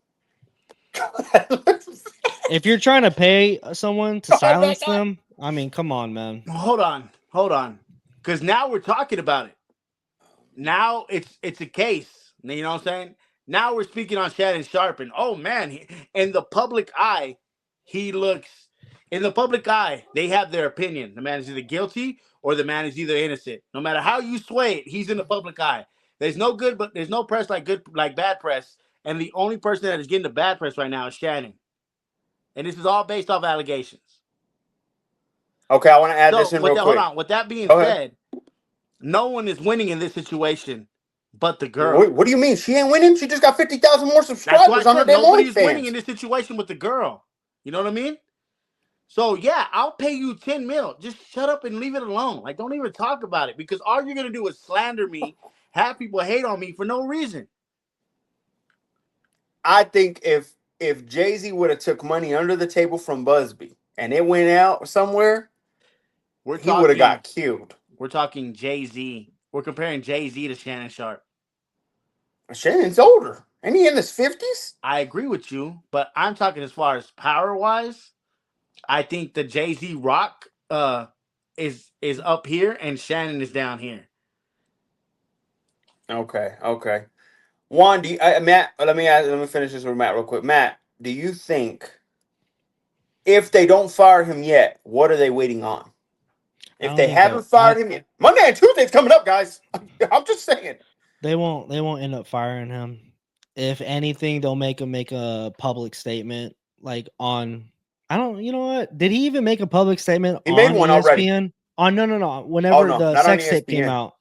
C: If you're trying to pay someone to
B: Go ahead,
C: silence
B: Matt.
C: them, I mean, come on, man.
A: Hold on. Because now we're talking about it. Now it's a case. You know what I'm saying? Now we're speaking on Shannon Sharpe, and oh man, in the public eye, he looks. In the public eye, they have their opinion. The man is either guilty or the man is either innocent. No matter how you sway it, he's in the public eye. There's no good, but there's no press like bad press, and the only person that is getting the bad press right now is Shannon, and this is all based off allegations.
B: Okay, I want to add this
A: So,
B: in real
A: hold
B: quick.
A: on. With that being
B: Go ahead.
A: said, no one is winning in this situation but the girl.
B: What do you mean? She ain't winning. She just got 50,000 more
A: That's why I
B: subscribers on her
A: said
B: damn
A: nobody is winning in
B: OnlyFans.
A: this situation with the girl. You know what I mean? So yeah, I'll pay you 10 mil. Just shut up and leave it alone. Like, don't even talk about it because all you're gonna do is slander me, have people hate on me for no reason.
B: I think if Jay-Z would have took money under the table from Busby and it went out somewhere,
A: We're
B: he would have
A: talking,
B: got killed.
A: we're talking Jay Z. We're comparing Jay Z to Shannon Sharpe.
B: Shannon's older. Ain't he in his 50s?
A: I agree with you, but I'm talking as far as power wise. I think the Jay Z Rock is up here and Shannon is down here.
B: Okay, okay. Juan, Matt, let me finish this with Matt real quick. Matt, do you think if they don't fire him yet, what are they waiting on?
C: I
B: If
C: don't
B: they
C: think
B: haven't
C: they'll.
B: fired him yet, Monday and Tuesday's coming up, guys. I'm just saying.
C: They won't. They won't end up firing him. If anything, they'll make a public statement like on. I don't. You know what? Did he even make a public statement
B: He made
C: on
B: one already.
C: ESPN? On no.
B: Oh
C: Whenever
B: no,
C: the
B: not on
C: sex tape came
B: ESPN
C: out,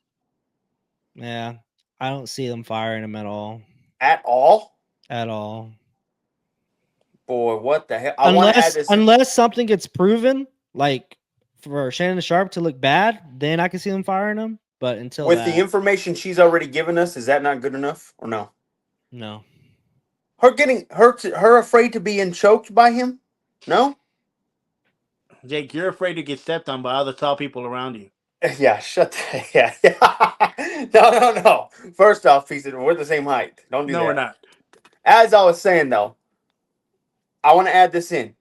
C: yeah, I don't see them firing him
B: at all.
C: at all.
B: Boy, what the hell? I want to add this.
C: Unless something gets proven, like for Shannon Sharpe to look bad, then I can see them firing him. But until
B: With the
C: that,
B: information she's already given us, is that not good enough or no?
C: no.
B: Her getting her afraid to being choked by him? No.
A: Jake, you're afraid to get stepped on by other tall people around you.
B: Yeah, shut the yeah. No. First off, piece of we're the same height. Don't do
A: No, we're
B: that.
A: not.
B: As I was saying though, I want to add this in.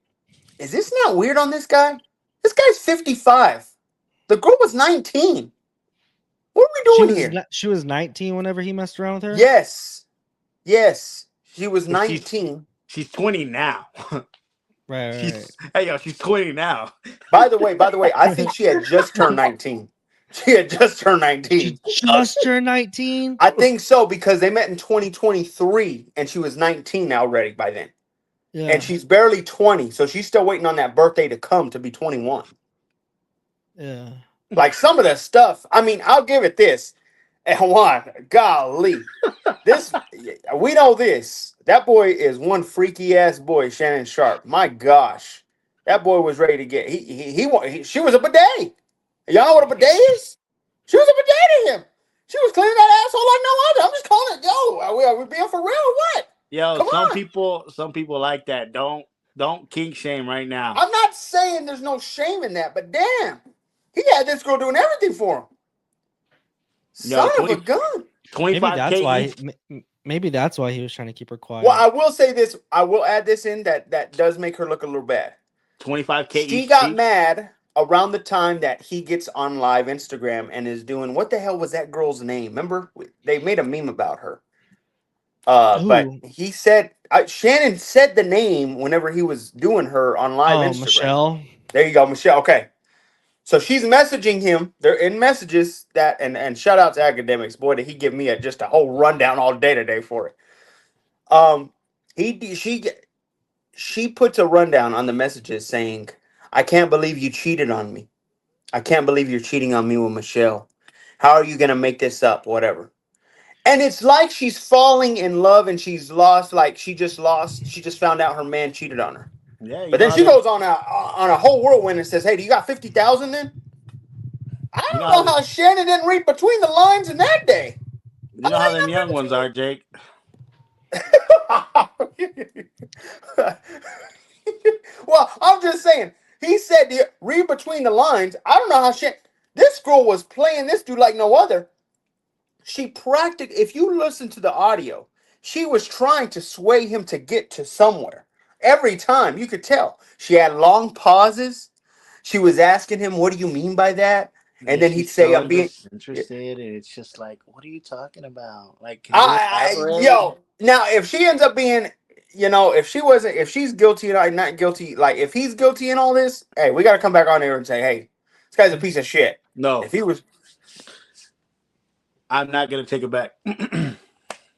B: Is this not weird on this guy? This guy's 55. The girl was 19. What are we doing here?
C: She was 19 whenever he messed around with her.
B: Yes. She was
A: But she's
B: 19.
A: 20 now.
C: Right.
A: She's 20 now.
B: By the way, I think she had just turned 19. She had just turned 19.
C: She just turned 19.
B: I think so because they met in 2023 and she was 19 already by then.
C: Yeah.
B: And she's barely 20, so she's still waiting on that birthday to come to be 21.
C: Yeah.
B: Like some of the stuff, I mean, I'll give it this. And Juan, golly, this we know this. That boy is one freaky ass boy, Shannon Sharpe. My gosh, that boy was ready to get. She was a bidet. Y'all know what a bidet is? She was a bidet to him. She was cleaning that asshole like no other. I'm just calling it. Yo, are we being for real or what?
A: Yo,
B: Come on.
A: some people like that. Don't kink shame right now.
B: I'm not saying there's no shame in that, but damn, he had this girl doing everything for him.
A: Yo,
B: Son of a gun.
A: 25K.
C: Maybe that's why he was trying to keep her quiet.
B: Well, I will say this. I will add this in that does make her look a little bad.
A: 25K.
B: She got mad around the time that he gets on live Instagram and is doing what the hell was that girl's name? Remember they made a meme about her. But he said Shannon said the name whenever he was doing her on live Instagram.
C: Michelle.
B: There you go, Michelle. Okay. So she's messaging him. They're in messages that and shout out to academics. Boy, did he give me just a whole rundown all day today for it. She puts a rundown on the messages saying, "I can't believe you cheated on me. I can't believe you're cheating on me with Michelle. How are you gonna make this up? Whatever." And it's like she's falling in love and she's lost. Like she just lost. She just found out her man cheated on her.
A: Yeah,
B: But then she goes on a whole whirlwind and says, "Hey, do you got 50,000 then?" I don't know how Shannon didn't read between the lines in that day.
A: You know how them young ones are, Jake.
B: Well, I'm just saying. He said, "Read between the lines." I don't know how this girl was playing this dude like no other. She practiced. If you listen to the audio, she was trying to sway him to get to somewhere. Every time you could tell she had long pauses. She was asking him, "What do you mean by that?" And then he'd say, "I'm being
A: interested," and it's just like, "What are you talking about?" Like, can you elaborate?
B: Now if she ends up being, if she's guilty and not guilty, like if he's guilty in all this, hey, we got to come back on here and say, "Hey, this guy's a piece of shit."
A: No,
B: if he was,
A: I'm not gonna take it back.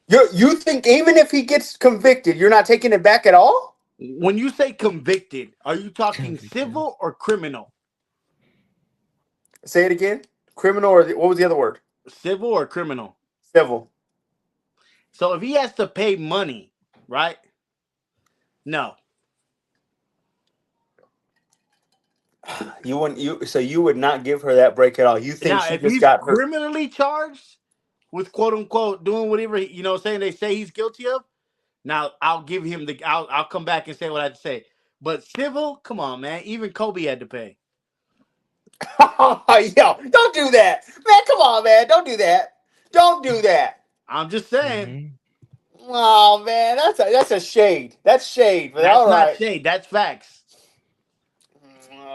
B: You think even if he gets convicted, you're not taking it back at all?
A: When you say convicted, are you talking civil or criminal?
B: Say it again. Criminal or what was the other word?
A: Civil or criminal?
B: Civil.
A: So if he has to pay money, right? No.
B: You would not give her that break at all. You think
A: Now,
B: she
A: if
B: just
A: he's
B: got her?
A: criminally charged with quote unquote doing whatever saying they say he's guilty of, now I'll give him the. I'll come back and say what I have to say. But civil, come on, man. Even Kobe had to pay.
B: Yo, don't do that, man. Come on, man. Don't do that. Don't do that.
A: I'm just saying.
C: Mhm.
B: Oh man, that's a shade. That's shade, but
A: That's
B: all
A: not
B: right.
A: shade. That's facts.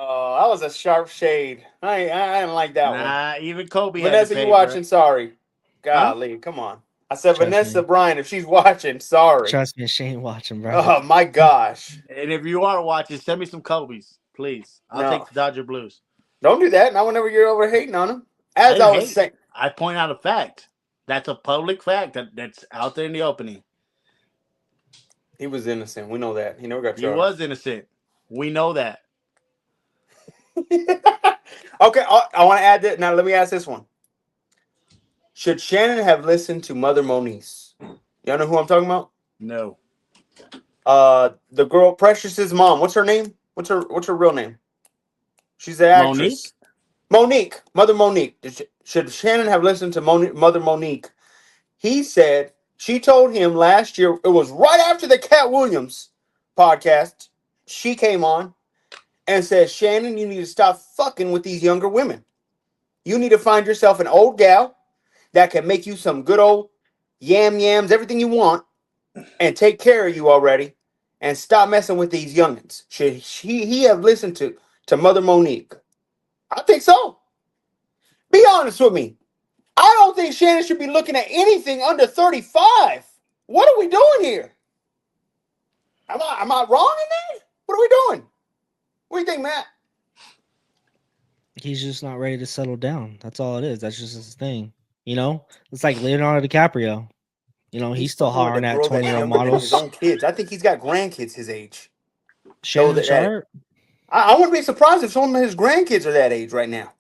B: Oh, that was a sharp shade. I didn't like that one.
A: Nah, even Kobe had to
B: Vanessa, you
A: pay, bro.
B: watching? Sorry.
A: Huh?
B: Golly, come on. I said
C: Trust
B: Vanessa
C: me.
B: Bryan, if she's watching, sorry.
C: Trust me, she ain't watching, bro.
B: Oh my gosh.
A: And if you are watching, send me some Kobe's, please. I'll
B: No.
A: take the Dodger Blues.
B: Don't do that. Not whenever you're over hating on him.
A: I
B: As
A: didn't
B: I was
A: hate.
B: saying,
A: I point out a fact. That's a public fact that's out there in the opening.
B: he was innocent. We know that. He never got
A: He
B: charged.
A: was innocent. We know that.
B: Okay, I want to add that. Now, let me ask this one. Should Shannon have listened to Mother Moniz? Y'all know who I'm talking about?
A: No.
B: The girl Precious's mom. What's her name? What's her real name? She's the
A: Monique?
B: actress. Monique, Mother Monique. Should Shannon have listened to Mother Monique? He said she told him last year. It was right after the Cat Williams podcast. She came on and said, "Shannon, you need to stop fucking with these younger women. You need to find yourself an old gal that can make you some good old yams, everything you want, and take care of you already, and stop messing with these youngins." Should he have listened to Mother Monique? I think so. Be honest with me. I don't think Shannon should be looking at anything under 35. What are we doing here? Am I wrong in that? What are we doing? What do you think, Matt?
C: He's just not ready to settle down. That's all it is. That's just his thing. It's like Leonardo DiCaprio. He's
B: He's
C: still
B: fucking with a
C: hollering at
B: girl that's
C: 20-year-old
B: younger than his
C: models.
B: own kids. I think he's got grandkids his age. So
C: Shannon
B: that
C: Sharp.
B: I wouldn't be surprised if some of his grandkids are that age right now.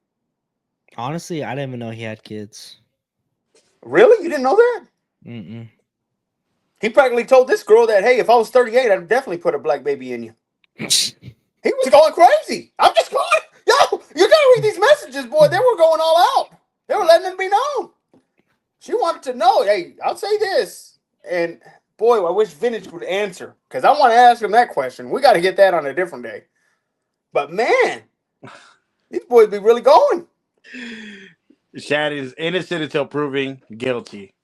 C: Honestly, I didn't even know he had kids.
B: Really? You didn't know that?
C: Mm-mm.
B: He practically told this girl that, hey, if I was 38, I'd definitely put a black baby in you. He was going crazy. I'm just going, yo, you gotta read these messages, boy. They were going all out. They were letting it be known. She wanted to know, hey, I'll say this. And boy, I wish Vintage would answer. Because I want to ask him that question. We got to get that on a different day. But man, these boys be really going.
A: Shannon's innocent until proving guilty.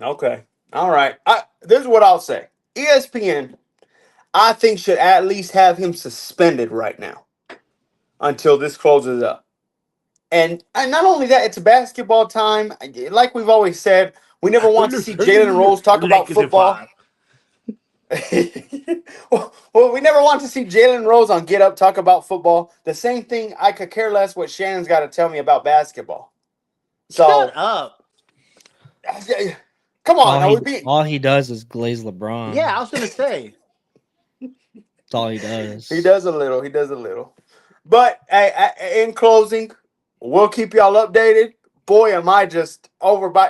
B: Okay. All right. This is what I'll say. ESPN, I think, should at least have him suspended right now until this closes up. And not only that, it's basketball time. Like we've always said, we never want to see Jalen Rose talk about
A: Lakers in
B: football.
A: 5.
B: well, we never want to see Jalen Rose on Get Up talk about football. The same thing, I could care less what Shannon's got to tell me about basketball. So,
A: Shut up.
B: come on. Now we be
C: All he does is glaze LeBron.
A: Yeah, I was gonna say.
C: That's all he does.
B: He does a little. He does a little. But in closing, we'll keep y'all updated. Boy, am I just over by.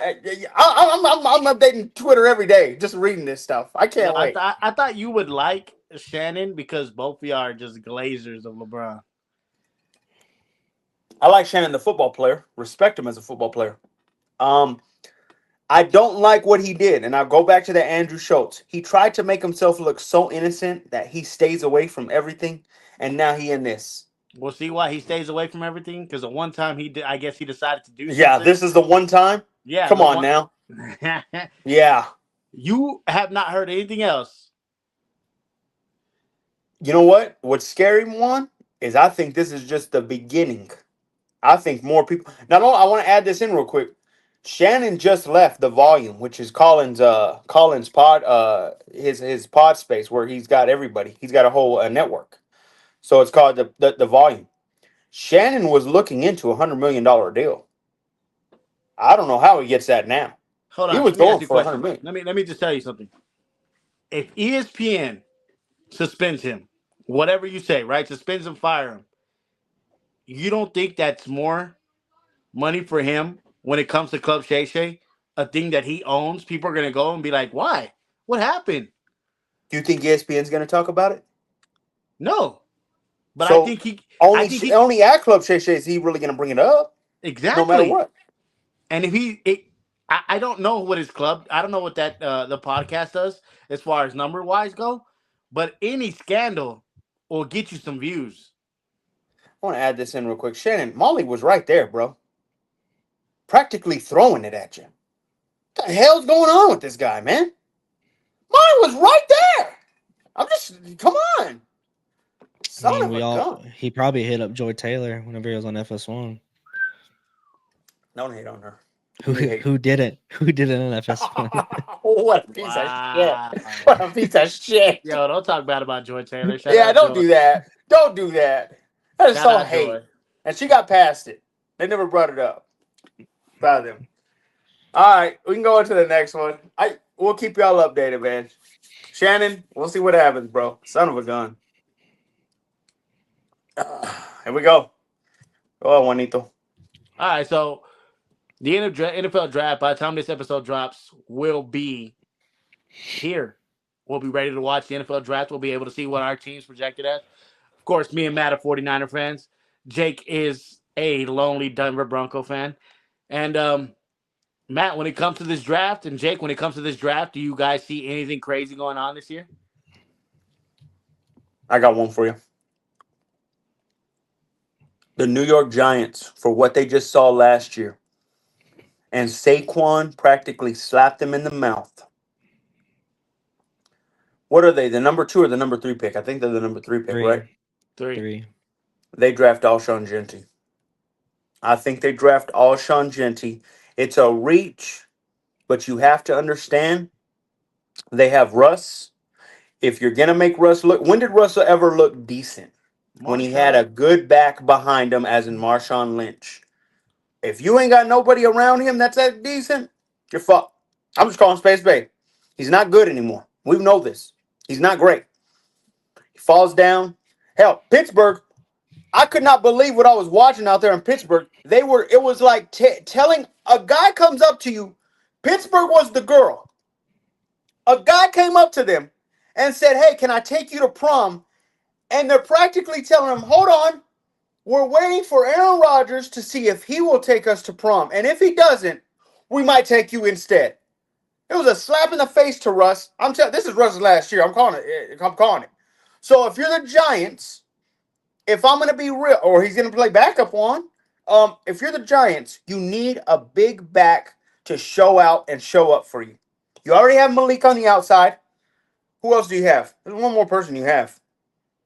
B: I'm updating Twitter every day, just reading this stuff. I can't wait.
A: I thought you would like Shannon because both of y'all are just glazers of LeBron.
B: I like Shannon, the football player. Respect him as a football player. I don't like what he did, and I'll go back to that Andrew Schultz. He tried to make himself look so innocent that he stays away from everything, and now he in this.
A: We'll see why he stays away from everything. Because the one time he did, I guess he decided to do
B: Yeah,
A: something.
B: this is the one time.
A: Yeah,
B: Come on now. Yeah.
A: You have not heard anything else.
B: You know what? What's scary, one, is I think this is just the beginning. I think more people. Not only, I want to add this in real quick. Shannon just left the Volume, which is Colin's pod his pod space where he's got everybody. He's got a whole network. So it's called the Volume. Shannon was looking into $100 million deal. I don't know how he gets that now.
A: Hold on.
B: He was
A: Let me ask
B: going
A: you a
B: for
A: question.
B: 100 million.
A: Let me just tell you something. If ESPN suspends him, whatever you say, right? Suspends him, fire him. You don't think that's more money for him when it comes to Club Shay Shay? A thing that he owns, people are gonna go and be like, "Why? What happened?"
B: Do you think ESPN's going to talk about it?
A: No, But
B: So
A: I think he
B: only at Club Shay Shay is he really gonna bring it up, no matter
A: exactly.
B: what.
A: And if I don't know what his club. I don't know what that the podcast does as far as number wise go. But any scandal will get you some views.
B: I want to add this in real quick. Shannon, Molly was right there, bro. Practically throwing it at you. What the hell's going on with this guy, man? Molly was right there. I'm just, come on.
C: I
B: Son
C: mean,
B: of a gun.
C: he probably hit up Joy Taylor whenever he was on FS1.
B: Don't hate on her.
C: Who
B: You hate.
C: who did it? Who did it on FS1?
B: What a piece of shit.
A: Wow.
B: What a piece of shit.
A: Yo, don't talk bad about Joy Taylor. Shout
B: Yeah,
A: out
B: don't
A: Joy.
B: do that. Don't do that. That is
A: Shout
B: so
A: out
B: hate.
A: Joy.
B: And she got past it. They never brought it up. Proud of them. All right, we can go on to the next one. We'll keep y'all updated, man. Shannon, we'll see what happens, bro. Son of a gun. Here we go. Go on, Juanito.
A: All right, so the NFL draft, by the time this episode drops, will be here. We'll be ready to watch the NFL draft. We'll be able to see what our team's projected as. Of course, me and Matt are 49er fans. Jake is a lonely Denver Bronco fan. And Matt, when it comes to this draft, and Jake, when it comes to this draft, do you guys see anything crazy going on this year?
B: I got one for you. The New York Giants, for what they just saw last year, and Saquon practically slapped them in the mouth. What are they? The number 2 or the number 3 pick? I think they're the number 3 pick, right?
A: Three.
C: Three.
B: They draft Alshon Jenti. I think they draft Alshon Jenti. It's a reach, but you have to understand they have Russ. If you're gonna make Russ look, when did Russ ever look decent? When he had a good back behind him, as in Marshawn Lynch. If you ain't got nobody around him that's that decent, you're fucked. I'm just calling Space Bay. He's not good anymore. We know this. He's not great. He falls down. Hell, Pittsburgh. I could not believe what I was watching out there in Pittsburgh. It was like telling a guy comes up to you. Pittsburgh was the girl. A guy came up to them and said, "Hey, can I take you to prom?" And they're practically telling him, "Hold on. We're waiting for Aaron Rodgers to see if he will take us to prom. And if he doesn't, we might take you instead." It was a slap in the face to Russ. I'm telling this is Russ's last year. I'm calling it. I'm calling it. So if you're the Giants, if I'm gonna be real, or he's gonna play backup on, if you're the Giants, you need a big back to show out and show up for you. You already have Malik on the outside. Who else do you have? There's one more person you have.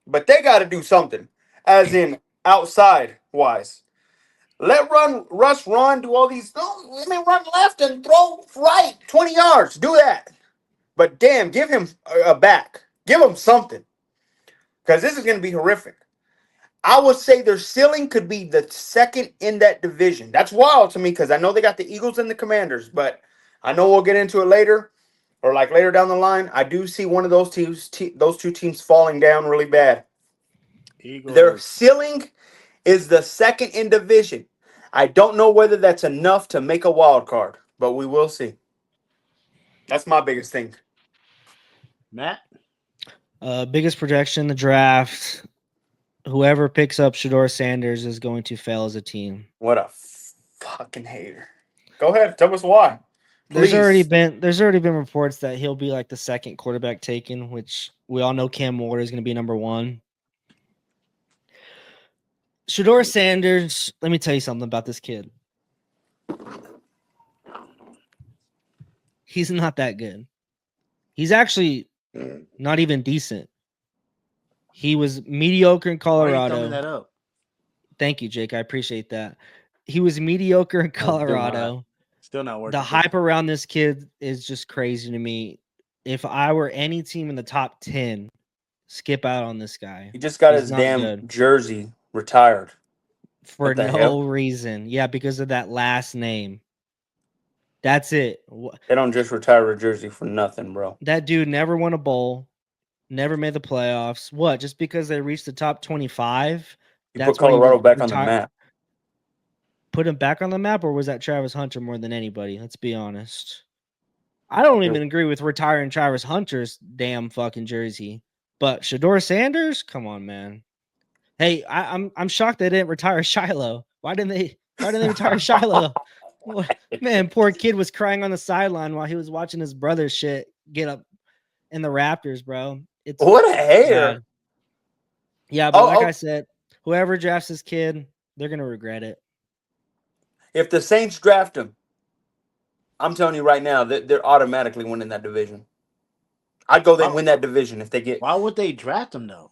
B: But they got to do something, as in outside wise. Let Russ run, do all these. No, let me run left and throw right, 20 yards. Do that. But damn, give him a back. Give him something. Because this is going to be horrific. I would say their ceiling could be the second in that division. That's wild to me because I know they got the Eagles and the Commanders, but I know we'll get into it later or like later down the line. I do see one of those teams, those two teams falling down really bad.
A: Eagles.
B: Their ceiling is the second in division. I don't know whether that's enough to make a wild card, but we will see. That's my biggest thing.
A: Matt?
C: Biggest projection in the draft. Whoever picks up Shador Sanders is going to fail as a team.
B: What a fucking hater. Go ahead, tell us why. Please.
C: There's already been reports that he'll be like the second quarterback taken, which we all know Cam Ward is going to be number 1. Shador Sanders, let me tell you something about this kid. He's not that good. He's actually not even decent. He was mediocre in
A: Why are you
C: Colorado.
A: thumbing that up?
C: Thank you, Jake. I appreciate that. He was mediocre in Colorado.
A: Still not working.
C: The hype around this kid is just crazy to me. If I were any team in the top 10, skip out on this guy.
B: He just got
C: He's
B: his
C: not
B: damn
C: good.
B: jersey retired.
C: For
B: What the
C: no
B: hell?
C: reason. Yeah, because of that last name. That's it.
B: They don't just retire a jersey for nothing, bro.
C: That dude never won a bowl, never made the playoffs. What? Just because they reached the top 25?
B: He
C: That's
B: put
C: why
B: Colorado back on the map.
C: Put him back on the map, or was that Travis Hunter more than anybody? Let's be honest. I don't even agree with retiring Travis Hunter's damn fucking jersey. But Shador Sanders? Come on, man. Hey, I'm shocked they didn't retire Shiloh. Why didn't they retire Shiloh? What- Man, poor kid was crying on the sideline while he was watching his brother shit get up in the Raptors, bro. It's
B: What a hater.
C: bad. Yeah, but
B: Oh,
C: like I
B: oh.
C: said, whoever drafts this kid, they're gonna regret it.
B: If the Saints draft him, I'm telling you right now that they're automatically winning that division. I'd go there and
A: Why,
B: win that division if they get.
A: why would they draft him though?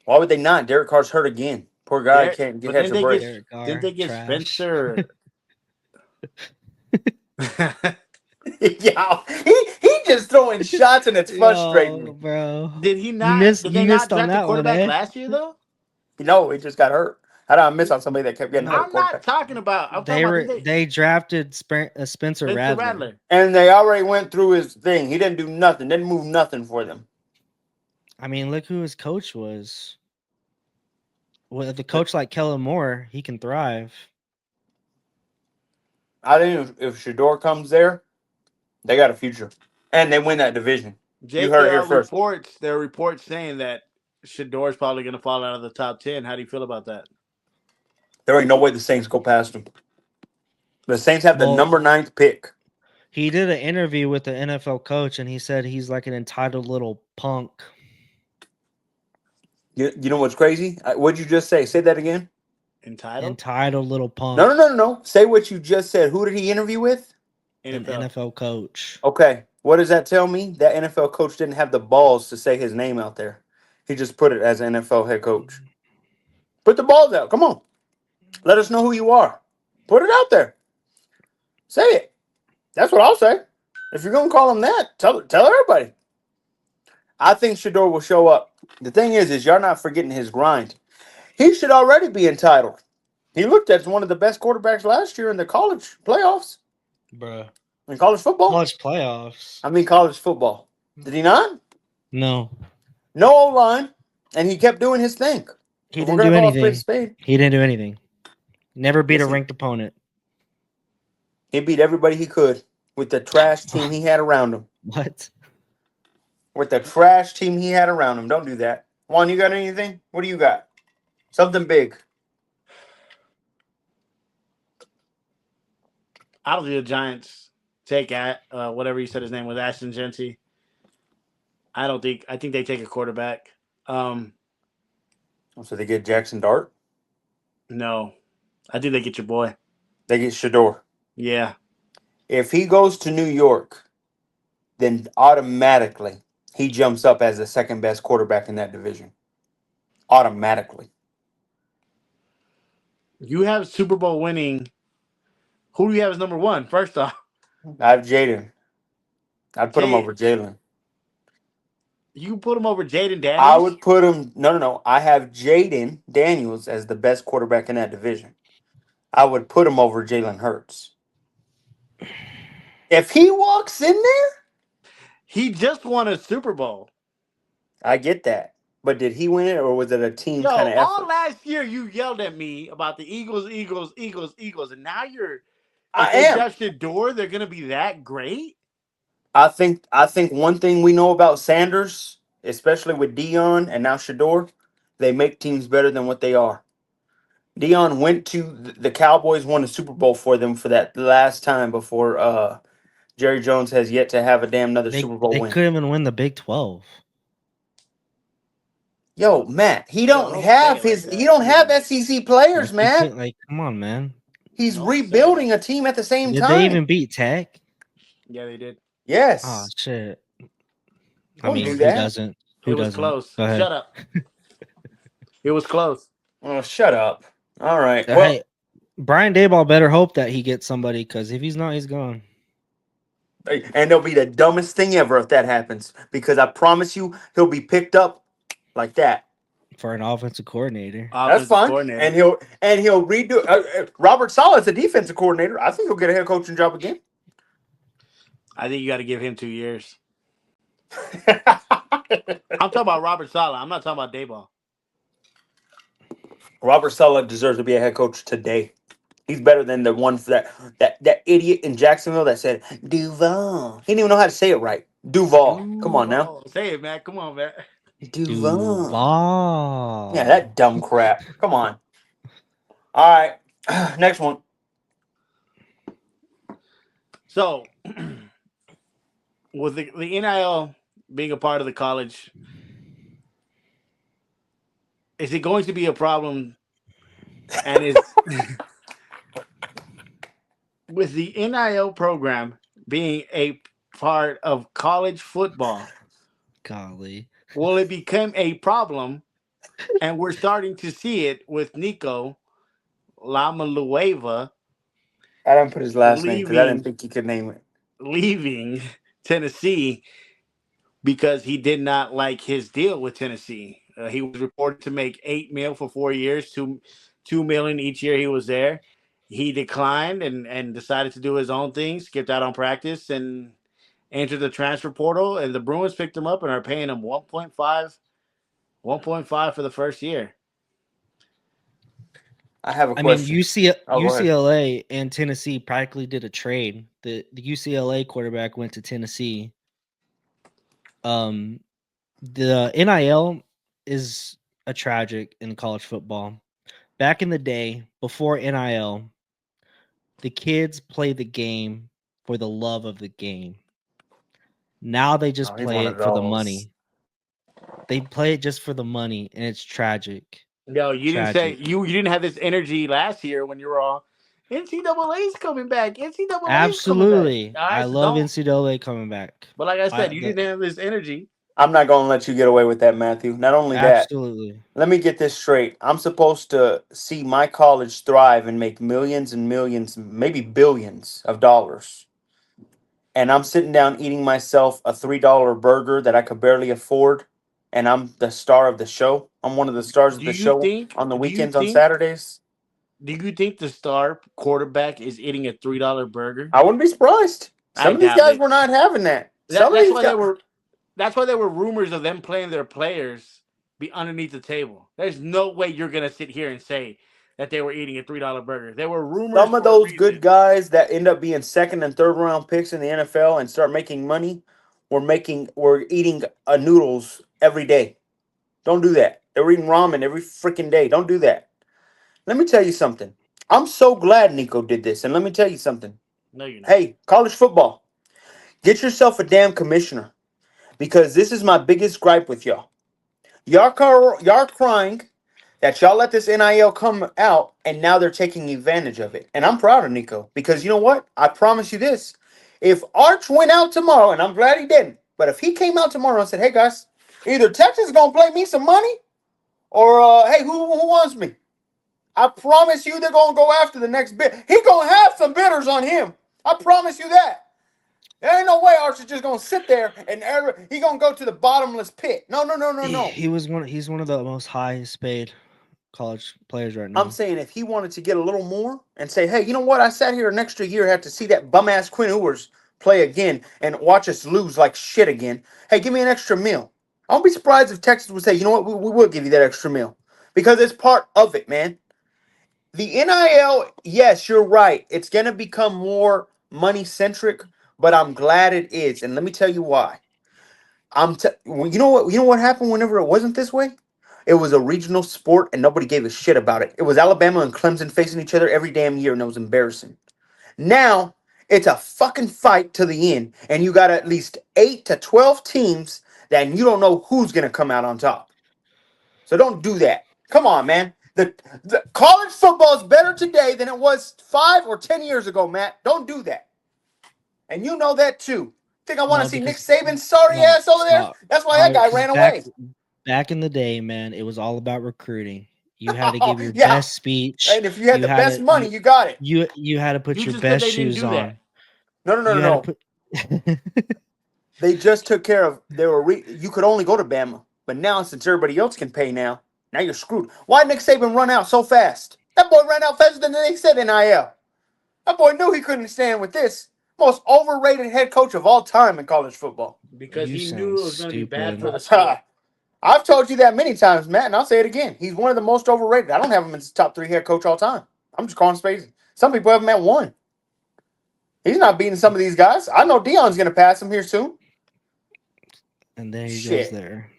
B: Why would they not? Derek Carr's hurt again. Poor guy
A: There,
B: can't
A: but
B: catch
A: then
B: a
A: they
B: break.
A: get
C: Derek
A: didn't
C: Carr,
A: they get
C: trash.
A: Spencer?
B: Yeah, he just throwing shots and it's frustrating me.
C: Yo, bro.
A: Did he
C: You
A: not?
C: missed
A: Did
C: you
A: they not
C: missed on
A: draft a
C: that one,
A: quarterback
C: eh?
A: last year though?
B: No, he just got hurt. How did I miss on somebody that kept getting hurt?
A: I'm not
B: Quarterback.
A: talking about. I'm talking about did they
C: They drafted Spencer
A: Spencer
C: Rattler.
A: Rattler?
B: And they already went through his thing. He didn't do nothing. Didn't move nothing for them.
C: I mean, look who his coach was. With a coach like Kellen Moore, he can thrive.
B: I think if Shador comes there, they got a future, and they win that division. You
A: Jake,
B: heard it here first.
A: there are reports saying that Shador's probably going to fall out of the top 10. How do you feel about that?
B: There ain't no way the Saints go past them. The Saints have the
C: Well,
B: number 9th pick.
C: he did an interview with the NFL coach, and he said he's like an entitled little punk.
B: You know what's crazy? What'd you just say? Say that again.
C: Entitled little punk.
B: No. Say what you just said. Who did he interview with?
C: An NFL coach.
B: Okay. What does that tell me? That NFL coach didn't have the balls to say his name out there. He just put it as an NFL head coach. Put the balls out. Come on. Let us know who you are. Put it out there. Say it. That's what I'll say. If you're gonna call him that, tell everybody. I think Shador will show up. The thing is y'all not forgetting his grind. He should already be entitled. He looked at one of the best quarterbacks last year in the college playoffs.
C: Bruh.
B: In college football?
C: College playoffs.
B: I mean college football. Did he not?
C: No.
B: No O-line. And he kept doing his thing.
C: He
B: We're
C: didn't
B: gonna
C: do
B: call a spade a
C: anything.
B: spade.
C: He didn't do anything. Never beat
B: Yes,
C: a ranked opponent.
B: He beat everybody he could with the trash team he had around him.
C: What?
B: With the trash team he had around him. Don't do that. Juan, you got anything? What do you got? Something big.
A: I don't think the Giants take at whatever you said his name was, Ashton Genty. I think they take a quarterback.
B: So they get Jackson Dart.
A: No. I think they get your boy.
B: They get Shador.
A: Yeah.
B: If he goes to New York, then automatically he jumps up as the second best quarterback in that division. Automatically.
A: You have Super Bowl winning. Who do you have as number one? First off,
B: I have Jaden. I'd put him
A: Jay,
B: over Jalen.
A: you put him over Jaden
B: I
A: Daniels.
B: would put him. No. I have Jaden Daniels as the best quarterback in that division. I would put him over Jalen Hurts. If he walks in there,
A: He just won a Super Bowl.
B: I get that. But did he win it, or was it a team
A: Yo,
B: kind of
A: all
B: effort?
A: last year you yelled at me about the Eagles, and now you're
B: I
A: if they
B: am.
A: draft Shador, they're gonna be that great.
B: I think one thing we know about Sanders, especially with Dion and now Shador, they make teams better than what they are. Dion went to the Cowboys, won a Super Bowl for them for that last time before Jerry Jones has yet to have a damn another Super Bowl
C: They
B: win.
C: couldn't even win the Big 12.
B: Yo, Matt, he
A: Yo,
B: don't
A: don't say
B: have
A: it like
B: his
A: that.
B: he don't have
A: Please.
B: SEC players,
C: You
B: man.
C: couldn't, come on, man.
B: He's
A: Don't say
B: rebuilding
A: it.
B: a team at the same
C: Did they even
B: time.
C: beat Tech?
A: Yeah, they did.
C: Oh
B: Yes.
C: shit. I
B: Don't
C: mean,
B: do
C: who
B: that.
C: doesn't? Who
A: It was
C: doesn't?
A: close.
C: Go ahead.
A: Shut up. It was close.
B: Oh, shut up. All right. Well,
C: Hey, Brian Dayball better hope that he gets somebody, because if he's not, he's gone.
B: and it'll be the dumbest thing ever if that happens. Because I promise you, he'll be picked up like that.
C: For an offensive coordinator.
B: That's
A: Offensive
B: fine.
A: coordinator.
B: And he'll redo. Robert Saleh is a defensive coordinator. I think he'll get a head coaching job again.
A: I think you got to give him 2 years. I'm talking about Robert Saleh. I'm not talking about Dayball.
B: Robert Saleh deserves to be a head coach today. He's better than the one for that idiot in Jacksonville that said Duval. He didn't even know how to say it right. Duval. Come on now.
A: Duval. Say it, man. Come on, man.
B: Duvon. Yeah,
C: Duval.
B: that dumb crap. Come on. All right. Next one.
A: So, with the NIL being a part of the college, is it going to be a problem? And is with the NIL program being a part of college football,
C: Golly.
A: will it become a problem? And we're starting to see it with Nico Lamalueva
B: I didn't put his last name because I didn't
A: leaving
B: think he could name it.
A: leaving Tennessee because he did not like his deal with Tennessee. He was reported to make 8 mil for 4 years, 2 million each year he was there. He declined and decided to do his own thing, skipped out on practice and entered the transfer portal. And the Bruins picked him up and are paying him 1.5 for the first year.
B: I have a
C: I mean,
B: question. Oh, go ahead.
C: UCLA and Tennessee practically did a trade. The UCLA quarterback went to Tennessee. Um, the NIL is a tragic in college football. Back in the day, before NIL, the kids play the game for the love of the game. Now they
B: Oh,
C: just
B: he's
C: play
B: one of
C: it for the
B: those.
C: money. They play it just for the money, and it's tragic.
A: No, you didn't say
C: Tragic.
A: you didn't have this energy last year when you were all NCAA's coming back. NCAA's coming back.
C: Absolutely.
A: All
C: I
A: right, so
C: love
A: don't.
C: NCAA coming back.
A: But like I
C: I
A: said, you
C: the
A: didn't have this energy.
B: I'm not going to let you get away with that, Matthew. Not only that,
C: Absolutely.
B: let me get this straight. I'm supposed to see my college thrive and make millions and millions, maybe billions of dollars. And I'm sitting down eating myself a $3 burger that I could barely afford. And I'm the star of the show. I'm one of the stars of
A: Do
B: the
A: you
B: show
A: think?
B: on the
A: Do you
B: weekends on
A: think?
B: Saturdays.
A: Do you think the star quarterback is eating a $3 burger?
B: I wouldn't be surprised.
A: I
B: Some of these
A: doubt
B: guys
A: it.
B: were not having that.
A: That
B: Some of
A: that's
B: these
A: why there
B: guys.
A: were that's why there were rumors of them playing their players be underneath the table. There's no way you're gonna sit here and say that they were eating a $3 burger. There were rumors
B: Some of
A: for a
B: those good
A: reason.
B: guys that end up being second and third round picks in the NFL and start making money, we're eating noodles every day. Don't do that. They're eating ramen every freaking day. Don't do that. Let me tell you something. I'm so glad Nico did this. And let me tell you something.
A: No, you're not.
B: Hey, college football, get yourself a damn commissioner because this is my biggest gripe with y'all. Y'all crying that y'all let this NIL come out and now they're taking advantage of it. And I'm proud of Nico because you know what? I promise you this. If Arch went out tomorrow, and I'm glad he didn't, but if he came out tomorrow and said, hey guys, either Texas is going to play me some money or, hey, who wants me? I promise you they're going to go after the next bid. He going to have some bidders on him. I promise you that. There ain't no way Arch is just going to sit there and he going to go to the bottomless pit. No, no, no, no, no.
C: He's one of the most highest paid college players right
B: I'm
C: now.
B: saying if he wanted to get a little more and say, hey, you know what? I sat here an extra year, had to see that bum ass Quinn Ewers play again and watch us lose like shit again. Hey, give me an extra meal. I won't be surprised if Texas would say, you know what? We will give you that extra meal because it's part of it, man. The NIL, yes, you're right. It's going to become more money centric, but I'm glad it is. And let me tell you why. You know what? You know what happened whenever it wasn't this way? It was a regional sport and nobody gave a shit about it. It was Alabama and Clemson facing each other every damn year and it was embarrassing. Now it's a fucking fight to the end, and you got at least 8 to 12 teams that you don't know who's gonna come out on top. So don't do that. Come on, man. The college football is better today than it was 5 or 10 years ago, Matt. Don't do that. And you know that too. Think I want to
C: No,
B: see Nick
C: because
B: Saban's sorry
C: no,
B: ass over there?
C: stop.
B: That's why that
C: No,
B: guy
C: because
B: ran away.
C: back in the day, man, it was all about recruiting. You had to give your
B: Yeah.
C: best speech.
B: And if you had
C: You
B: the
C: had
B: best
C: to
B: money, you got it.
C: you had to put
A: You
C: your
A: just said
C: best
A: they didn't
C: shoes
A: do that.
C: on.
B: No, no, no,
C: You
B: no,
C: had to
B: no.
C: put
B: They just took care of. You could only go to Bama, but now since everybody else can pay now you're screwed. Why Nick Saban run out so fast? That boy ran out faster than they said NIL. That boy knew he couldn't stand with this. Most overrated head coach of all time in college football.
A: Because
C: You
A: he
C: sound
A: knew it was going to be bad for
C: stupid.
A: the sport.
B: I've told you that many times, Matt, and I'll say it again. He's one of the most overrated. I don't have him as top 3 head coach all time. I'm just calling space. Some people have him at 1. He's not beating some of these guys. I know Dion's going to pass him here soon.
C: And there he goes
B: Shit.
C: there.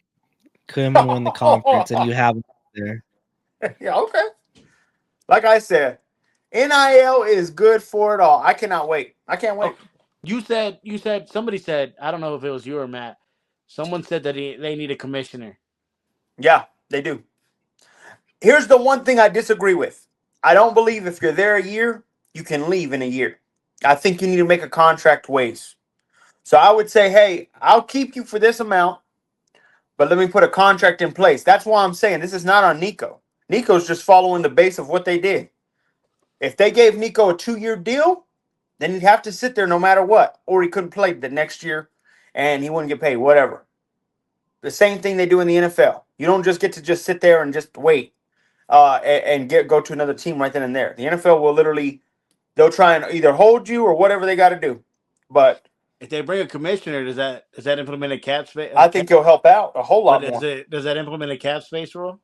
C: come and win the conference, and you have him there.
B: Yeah, okay. Like I said, NIL is good for it all. I cannot wait. I can't wait.
A: Oh, you said somebody said, I don't know if it was you or Matt. Someone said that they need a commissioner.
B: Yeah, they do. Here's the one thing I disagree with. I don't believe if you're there a year, you can leave in a year. I think you need to make a contract ways. So I would say, hey, I'll keep you for this amount, but let me put a contract in place. That's why I'm saying this is not on Nico. Nico's just following the base of what they did. If they gave Nico a 2-year deal, then he'd have to sit there no matter what, or he couldn't play the next year and he wouldn't get paid, whatever. The same thing they do in the NFL. You don't just get to just sit there and just wait and go to another team right then and there. The NFL will literally, they'll try and either hold you or whatever they got to do. But
A: If they bring a commissioner, does that implement a cap space?
B: I think he'll help out a whole
A: But
B: lot more.
A: does that implement a cap space rule?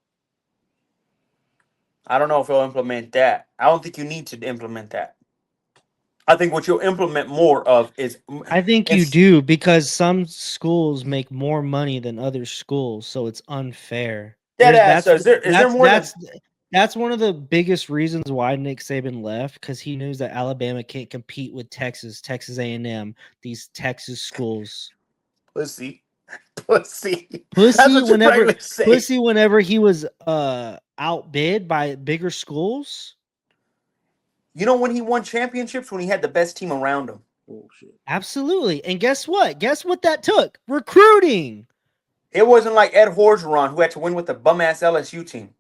B: I don't know if he'll implement that. I don't think you need to implement that. I think what you'll implement more of is
C: I think you do because some schools make more money than other schools, so it's unfair.
B: dead ass. Is there more than
C: That's one of the biggest reasons why Nick Saban left, because he knows that Alabama can't compete with Texas, Texas A&M, these Texas schools.
B: pussy? Pussy. That's
C: Pussy
B: what you're
C: whenever
B: trying to say.
C: pussy whenever he was outbid by bigger schools.
B: You know when he won championships when he had the best team around him.
A: Oh shit!
C: Absolutely. And guess what? Guess what that took? Recruiting.
B: It wasn't like Ed Orgeron who had to win with the bum ass LSU team.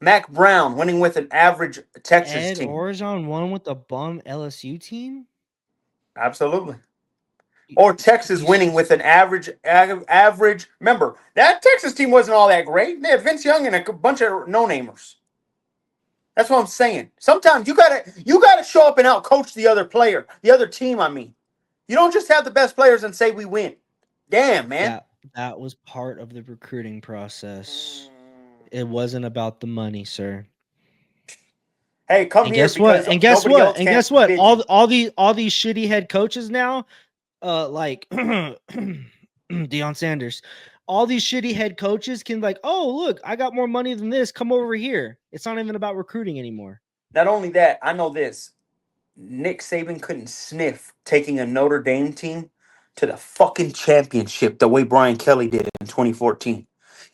B: Mac Brown winning with an average Texas
C: Ed
B: team.
C: Orgeron won with the bum LSU team?
B: Absolutely. Or Texas winning with an average. Remember, that Texas team wasn't all that great. They had Vince Young and a bunch of no-namers. That's what I'm saying. Sometimes you gotta show up and outcoach the other player, the other team. I mean, you don't just have the best players and say we win. Damn, man.
C: That was part of the recruiting process. It wasn't about the money, sir.
B: Hey, come
C: And
B: here
C: guess what?
B: because
C: And guess
B: nobody
C: what?
B: else
C: And
B: can
C: guess what?
B: bid you.
C: All these shitty head coaches now, like Deion Sanders, all these shitty head coaches can like, oh look, I got more money than this. Come over here. It's not even about recruiting anymore.
B: Not only that, I know this. Nick Saban couldn't sniff taking a Notre Dame team to the fucking championship the way Brian Kelly did in 2014.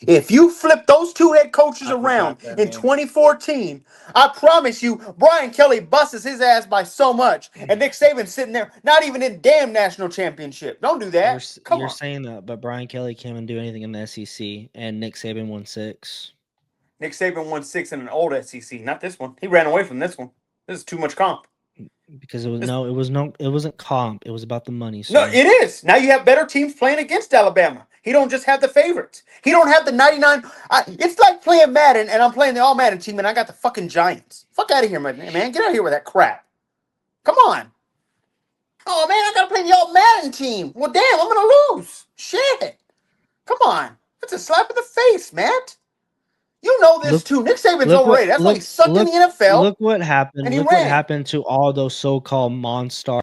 B: If you flip those two head coaches
A: I
B: around
A: forgot that
B: in
A: name.
B: 2014, I promise you, Brian Kelly busts his ass by so much, and Nick Saban's sitting there, not even in damn national championship. Don't do that. Come
C: You're
B: on.
C: saying that, but Brian Kelly can't even do anything in the SEC, and Nick Saban won 6
B: Nick Saban won 6 in an old SEC, not this one. He ran away from this one. This is too much comp.
C: because it was
B: This
C: it wasn't comp. It was about the money,
B: No,
C: sir.
B: it is. Now you have better teams playing against Alabama. He don't just have the favorites. He don't have the 99. It's like playing Madden, and I'm playing the All Madden team, and I got the fucking Giants. Fuck out of here, man. Get out of here with that crap. Come on. Oh, man, I got to play the All Madden team. Well, damn, I'm going to lose. Shit. Come on. That's a slap in the face, Matt. You know this,
C: Look,
B: too. Nick Saban's
C: look what
B: overrated. That's why he sucked in the NFL,
C: look what happened.
B: and he
C: Look what
B: ran.
C: happened to all those so-called monster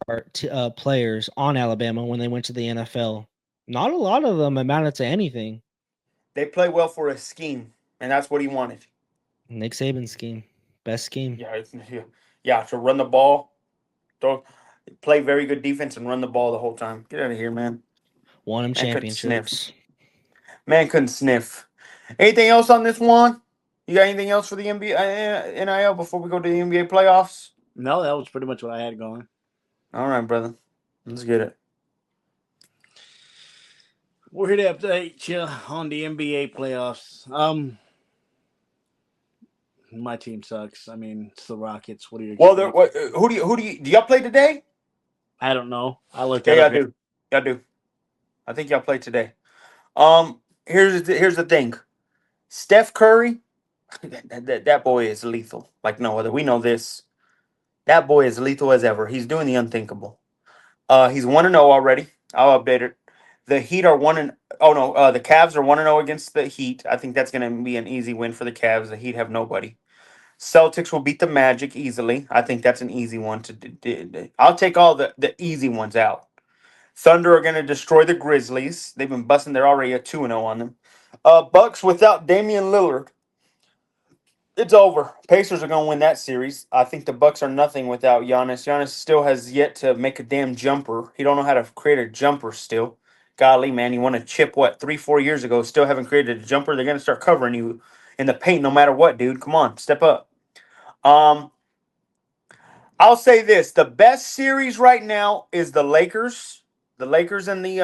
C: players on Alabama when they went to the NFL. Not a lot of them amounted to anything.
B: They play well for a scheme, and that's what he wanted.
C: Nick Saban's scheme, best scheme.
B: Yeah, to run the ball. Don't play very good defense and run the ball the whole time. Get out of here, man.
C: Won him
B: Man couldn't sniff.
C: championships.
B: Man couldn't sniff. Anything else on this one? You got anything else for the NBA NIL before we go to the NBA playoffs?
A: No, that was pretty much what I had going.
B: All right, brother. Let's get it.
A: We're here to update you on the NBA playoffs. My team sucks. I mean, it's the Rockets. What do you expect?
B: Well, who do y'all play today?
A: I don't know. I looked
B: Yeah,
A: at
B: y'all do. Y'all do. I think y'all play today. Here's the thing. Steph Curry, that boy is lethal. Like no other. We know this. That boy is lethal as ever. He's doing the unthinkable. He's 1-0 already. I'll update it. The Heat are 1 oh no, the Cavs are 1-0 against the Heat. I think that's going to be an easy win for the Cavs. The Heat have nobody. Celtics will beat the Magic easily. I think that's an easy one to. I'll take all the easy ones out. Thunder are going to destroy the Grizzlies. They've been busting. They're already at 2-0 on them. Bucks without Damian Lillard. It's over. Pacers are going to win that series. I think the Bucks are nothing without Giannis. Giannis still has yet to make a damn jumper. He don't know how to create a jumper still. Golly, man, you won a chip, what, 3, 4 years ago, still haven't created a jumper. They're going to start covering you in the paint no matter what, dude. Come on, step up. Um, I'll say this. The best series right now is the Lakers. The Lakers and the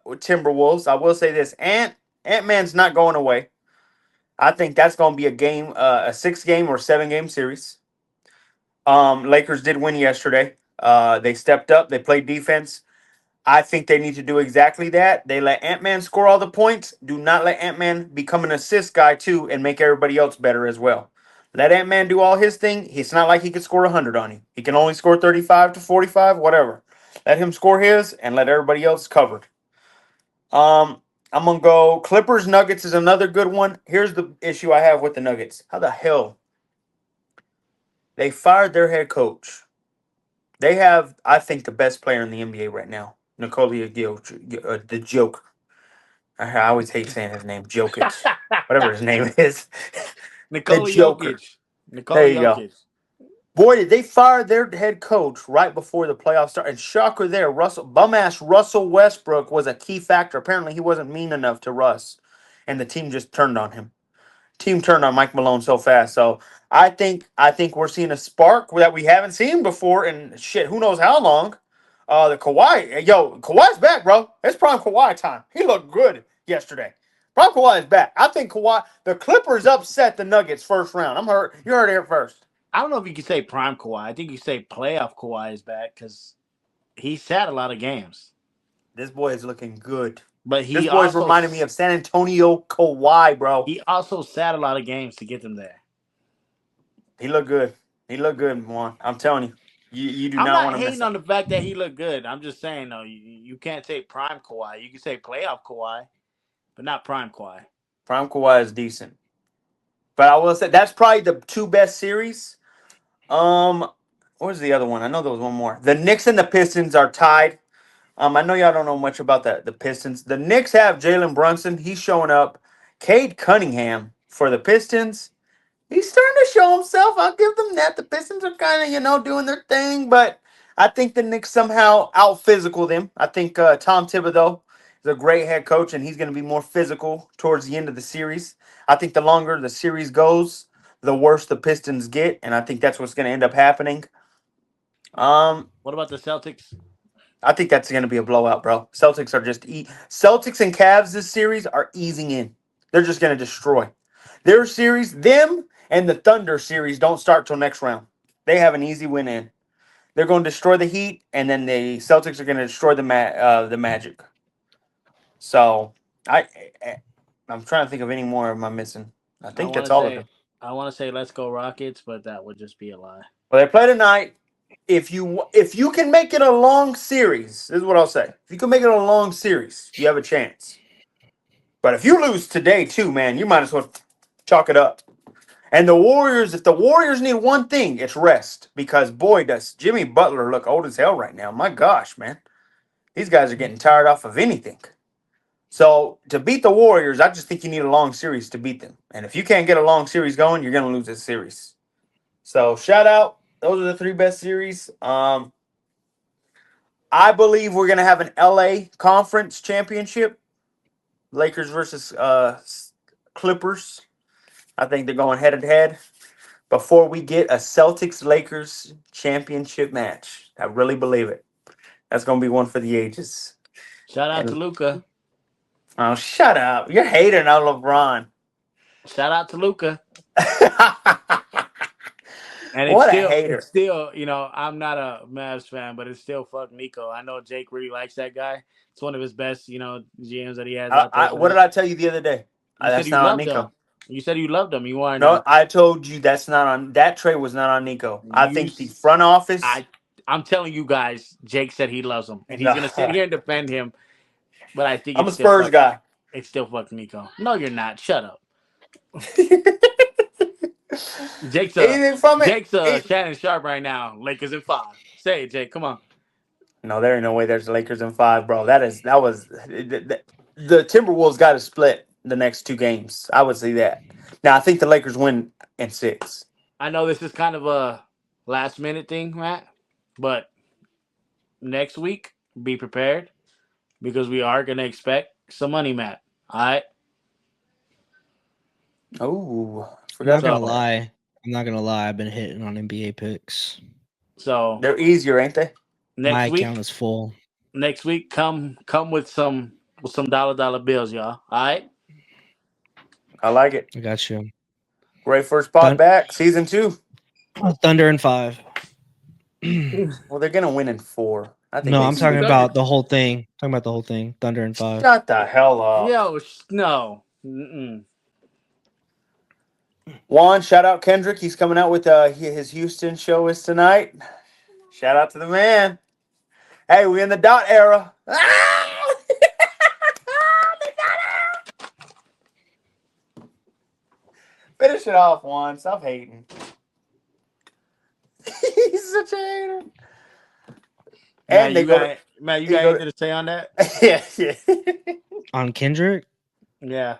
B: Timberwolves. I will say this. Ant-Man's not going away. I think that's going to be a game, a 6 game or 7 game series. Lakers did win yesterday. They stepped up. They played defense. I think they need to do exactly that. They let Ant-Man score all the points. Do not let Ant-Man become an assist guy too and make everybody else better as well. Let Ant-Man do all his thing. It's not like he could score 100 on you. He can only score 35 to 45, whatever. Let him score his and let everybody else covered. I'm gonna go Clippers Nuggets is another good one. Here's the issue I have with the Nuggets. How the hell they fired their head coach? They have, I think, the best player in the NBA right now, Nikola the Joker. I always hate saying his name, Jokic, whatever his name is. The
A: Nikola
B: Joker.
A: Jokic. Nikola
B: There you go.
A: Jokic.
B: Boy, did they fire their head coach right before the playoffs started. And shocker there, bum-ass Russell Westbrook was a key factor. Apparently, he wasn't mean enough to Russ, and the team just turned on him. Team turned on Mike Malone so fast. So I think we're seeing a spark that we haven't seen before, and shit, who knows how long. The Kawhi's back, bro. It's prime Kawhi time. He looked good yesterday. Prime Kawhi is back. I think the Clippers upset the Nuggets first round. I'm hurt. You heard it here first.
A: I don't know if you could say prime Kawhi. I think you say playoff Kawhi is back because he sat a lot of games.
B: This boy is looking good.
A: But
B: This boy is reminding me of San Antonio Kawhi, bro.
A: he also sat a lot of games to get them there.
B: He looked good. He looked good, Juan. I'm telling you. You do
A: I'm
B: not
A: not
B: want to miss
A: hating
B: it.
A: on the fact that he looked good. I'm just saying though, you can't say prime Kawhi. You can say playoff Kawhi, but not prime Kawhi.
B: Prime Kawhi is decent. But I will say that's probably the two best series. Where's the other one? I know there was one more. The Knicks and the Pistons are tied. I know y'all don't know much about the Pistons. The Knicks have Jalen Brunson. He's showing up. Cade Cunningham for the Pistons. He's starting to show himself. I'll give them that. The Pistons are kind of, doing their thing, but I think the Knicks somehow out physical them. I think Tom Thibodeau is a great head coach, and he's going to be more physical towards the end of the series. I think the longer the series goes, the worse the Pistons get, and I think that's what's going to end up happening.
A: What about the Celtics?
B: I think that's going to be a blowout, bro. Celtics and Cavs this series are easing in. They're just going to destroy their series. Them and the Thunder series don't start till next round. They have an easy win in. They're going to destroy the Heat, and then the Celtics are going to destroy the Magic. So I I'm trying to think of any more. Am I missing? I
A: I
B: think
A: want
B: that's
A: to
B: all of
A: say
B: them.
A: I want to say let's go Rockets, but that would just be a lie.
B: Well, they play tonight. If you can make it a long series, this is what I'll say. If you can make it a long series, you have a chance. But if you lose today too, man, you might as well chalk it up. And the Warriors, if the Warriors need one thing, it's rest. Because boy, does Jimmy Butler look old as hell right now. My gosh, man. These guys are getting tired off of anything. So to beat the Warriors, I just think you need a long series to beat them. And if you can't get a long series going, you're gonna lose this series. So shout out. Those are the three best series. I believe we're gonna have an LA conference championship. Lakers versus Clippers. I think they're going head to head before we get a Celtics Lakers championship match. I really believe it. That's going to be one for the ages.
A: Shout out to
B: And
A: Luca.
B: oh, shut up! You're hating on LeBron.
A: Shout out to Luca. And
B: What a
A: it's
B: hater!
A: still, I'm not a Mavs fan, but it's still fuck Nico. I know Jake really likes that guy. It's one of his best, GMs that he has out there
B: What did
A: now.
B: I tell you the other day?
A: You said
B: That's
A: you
B: not on
A: loved him.
B: Nico.
A: You said you loved him. You wanted
B: No,
A: him.
B: I told you that's not on. That trade was not on Nico. I
A: You,
B: think the front office.
A: I, I'm telling you guys, Jake said he loves him, and he's
B: No,
A: gonna sit here and defend him. But I think
B: I'm a Spurs guy.
A: it's still fuck Nico. No, you're not. Shut up. Jake's a
B: Anything from it?
A: Jake's a Shannon Sharpe right now. Lakers in 5. Say it, Jake. Come on.
B: No, there ain't no way there's Lakers in 5, bro. The Timberwolves got to split. the next two games. I would say that. Now I think the Lakers win in 6.
A: I know this is kind of a last minute thing, Matt, but next week be prepared because we are going to expect some money, Matt. All right.
B: Oh,
C: I'm not
B: forgot
C: gonna
B: about
A: So
B: that.
C: lie. I'm not gonna lie. I've been hitting on NBA picks.
A: so
B: They're easier, ain't they?
C: My
A: next
C: account
A: week,
C: is full.
A: come with some dollar bills, y'all. All right.
B: I like it.
C: I got you.
B: Great first spot back, season 2.
C: Thunder in 5.
B: Well, they're gonna win in 4. I think
C: No,
B: they
C: I'm talking
B: sweep.
A: Thunder.
C: about the whole thing. Talking about the whole thing. Thunder in 5.
B: Shut the hell up.
A: Yo, no. Mm-mm.
B: Juan, shout out Kendrick. He's coming out with his Houston show is tonight. Shout out to the man. Hey, we in the dot era. Ah! The dot era. Finish it off, Juan. Stop hating. He's such a hater. And they go to
A: Matt, you
B: they
A: got
B: go to
A: anything to say on that?
B: yeah, yeah.
C: On Kendrick?
A: Yeah.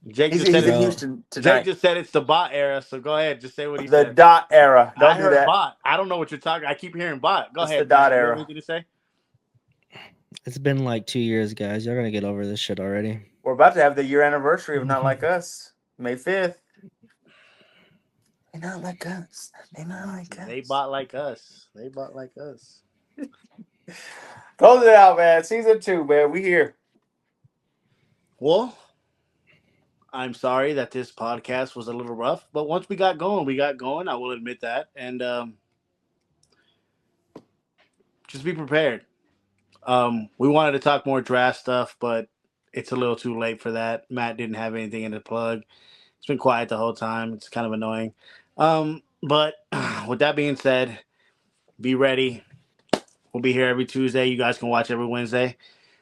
A: Jake
B: He's
A: just said
B: in
A: it.
C: Bro,
B: Houston
A: Jake
B: tonight.
A: just said it's the bot era, so go ahead. Just say what he
B: The
A: said.
B: dot era.
A: I
B: Don't do
A: heard
B: that.
A: bot. I don't know what you're talking. I keep hearing bot. Go
B: It's the
A: ahead,
B: dot
A: Matt. You have
B: era.
A: anything to say?
C: it's been like 2 years, guys. Y'all gonna get over this shit already.
B: We're about to have the year anniversary of Not Like Us, May 5th. They're not like us. They're not like
A: They
B: us.
A: bought like us. They bought like us.
B: Close it out, man. Season 2, man. We here.
A: Well, I'm sorry that this podcast was a little rough, but once we got going, we got going. I will admit that, and just be prepared. We wanted to talk more draft stuff, but it's a little too late for that. Matt didn't have anything in the plug. It's been quiet the whole time. It's kind of annoying. But with that being said, be ready. We'll be here every Tuesday. You guys can watch every Wednesday.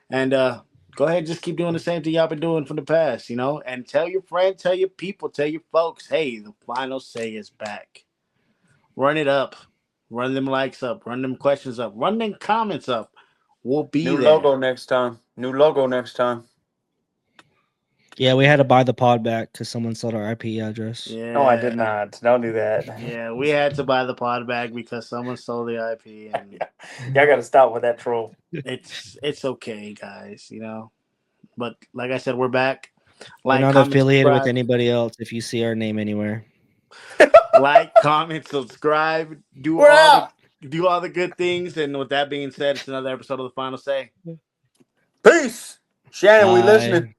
A: And go ahead and just keep doing the same thing y'all been doing from the past, you know? And tell your friends, tell your people, tell your folks, hey, the final say is back. Run it up. Run them likes up. Run them questions up. Run them comments up. We'll be
B: New
A: there.
B: logo next time. New logo next time.
C: Yeah, we had to buy the pod back because someone sold our IP address.
A: Yeah.
B: No, I did not. Don't do that.
A: Yeah, we had to buy the pod back because someone stole the IP, and
B: Y'all got to stop with that troll.
A: it's okay, guys. You know. But like I said, we're back.
C: We're
A: Like,
C: not
A: comment,
C: affiliated with
A: subscribe.
C: anybody else if you see our name anywhere.
A: Like, comment, subscribe.
B: We're out.
A: Do all the good things. And with that being said, it's another episode of the Final Say.
B: Peace. Shannon, we
C: Bye.
B: listening.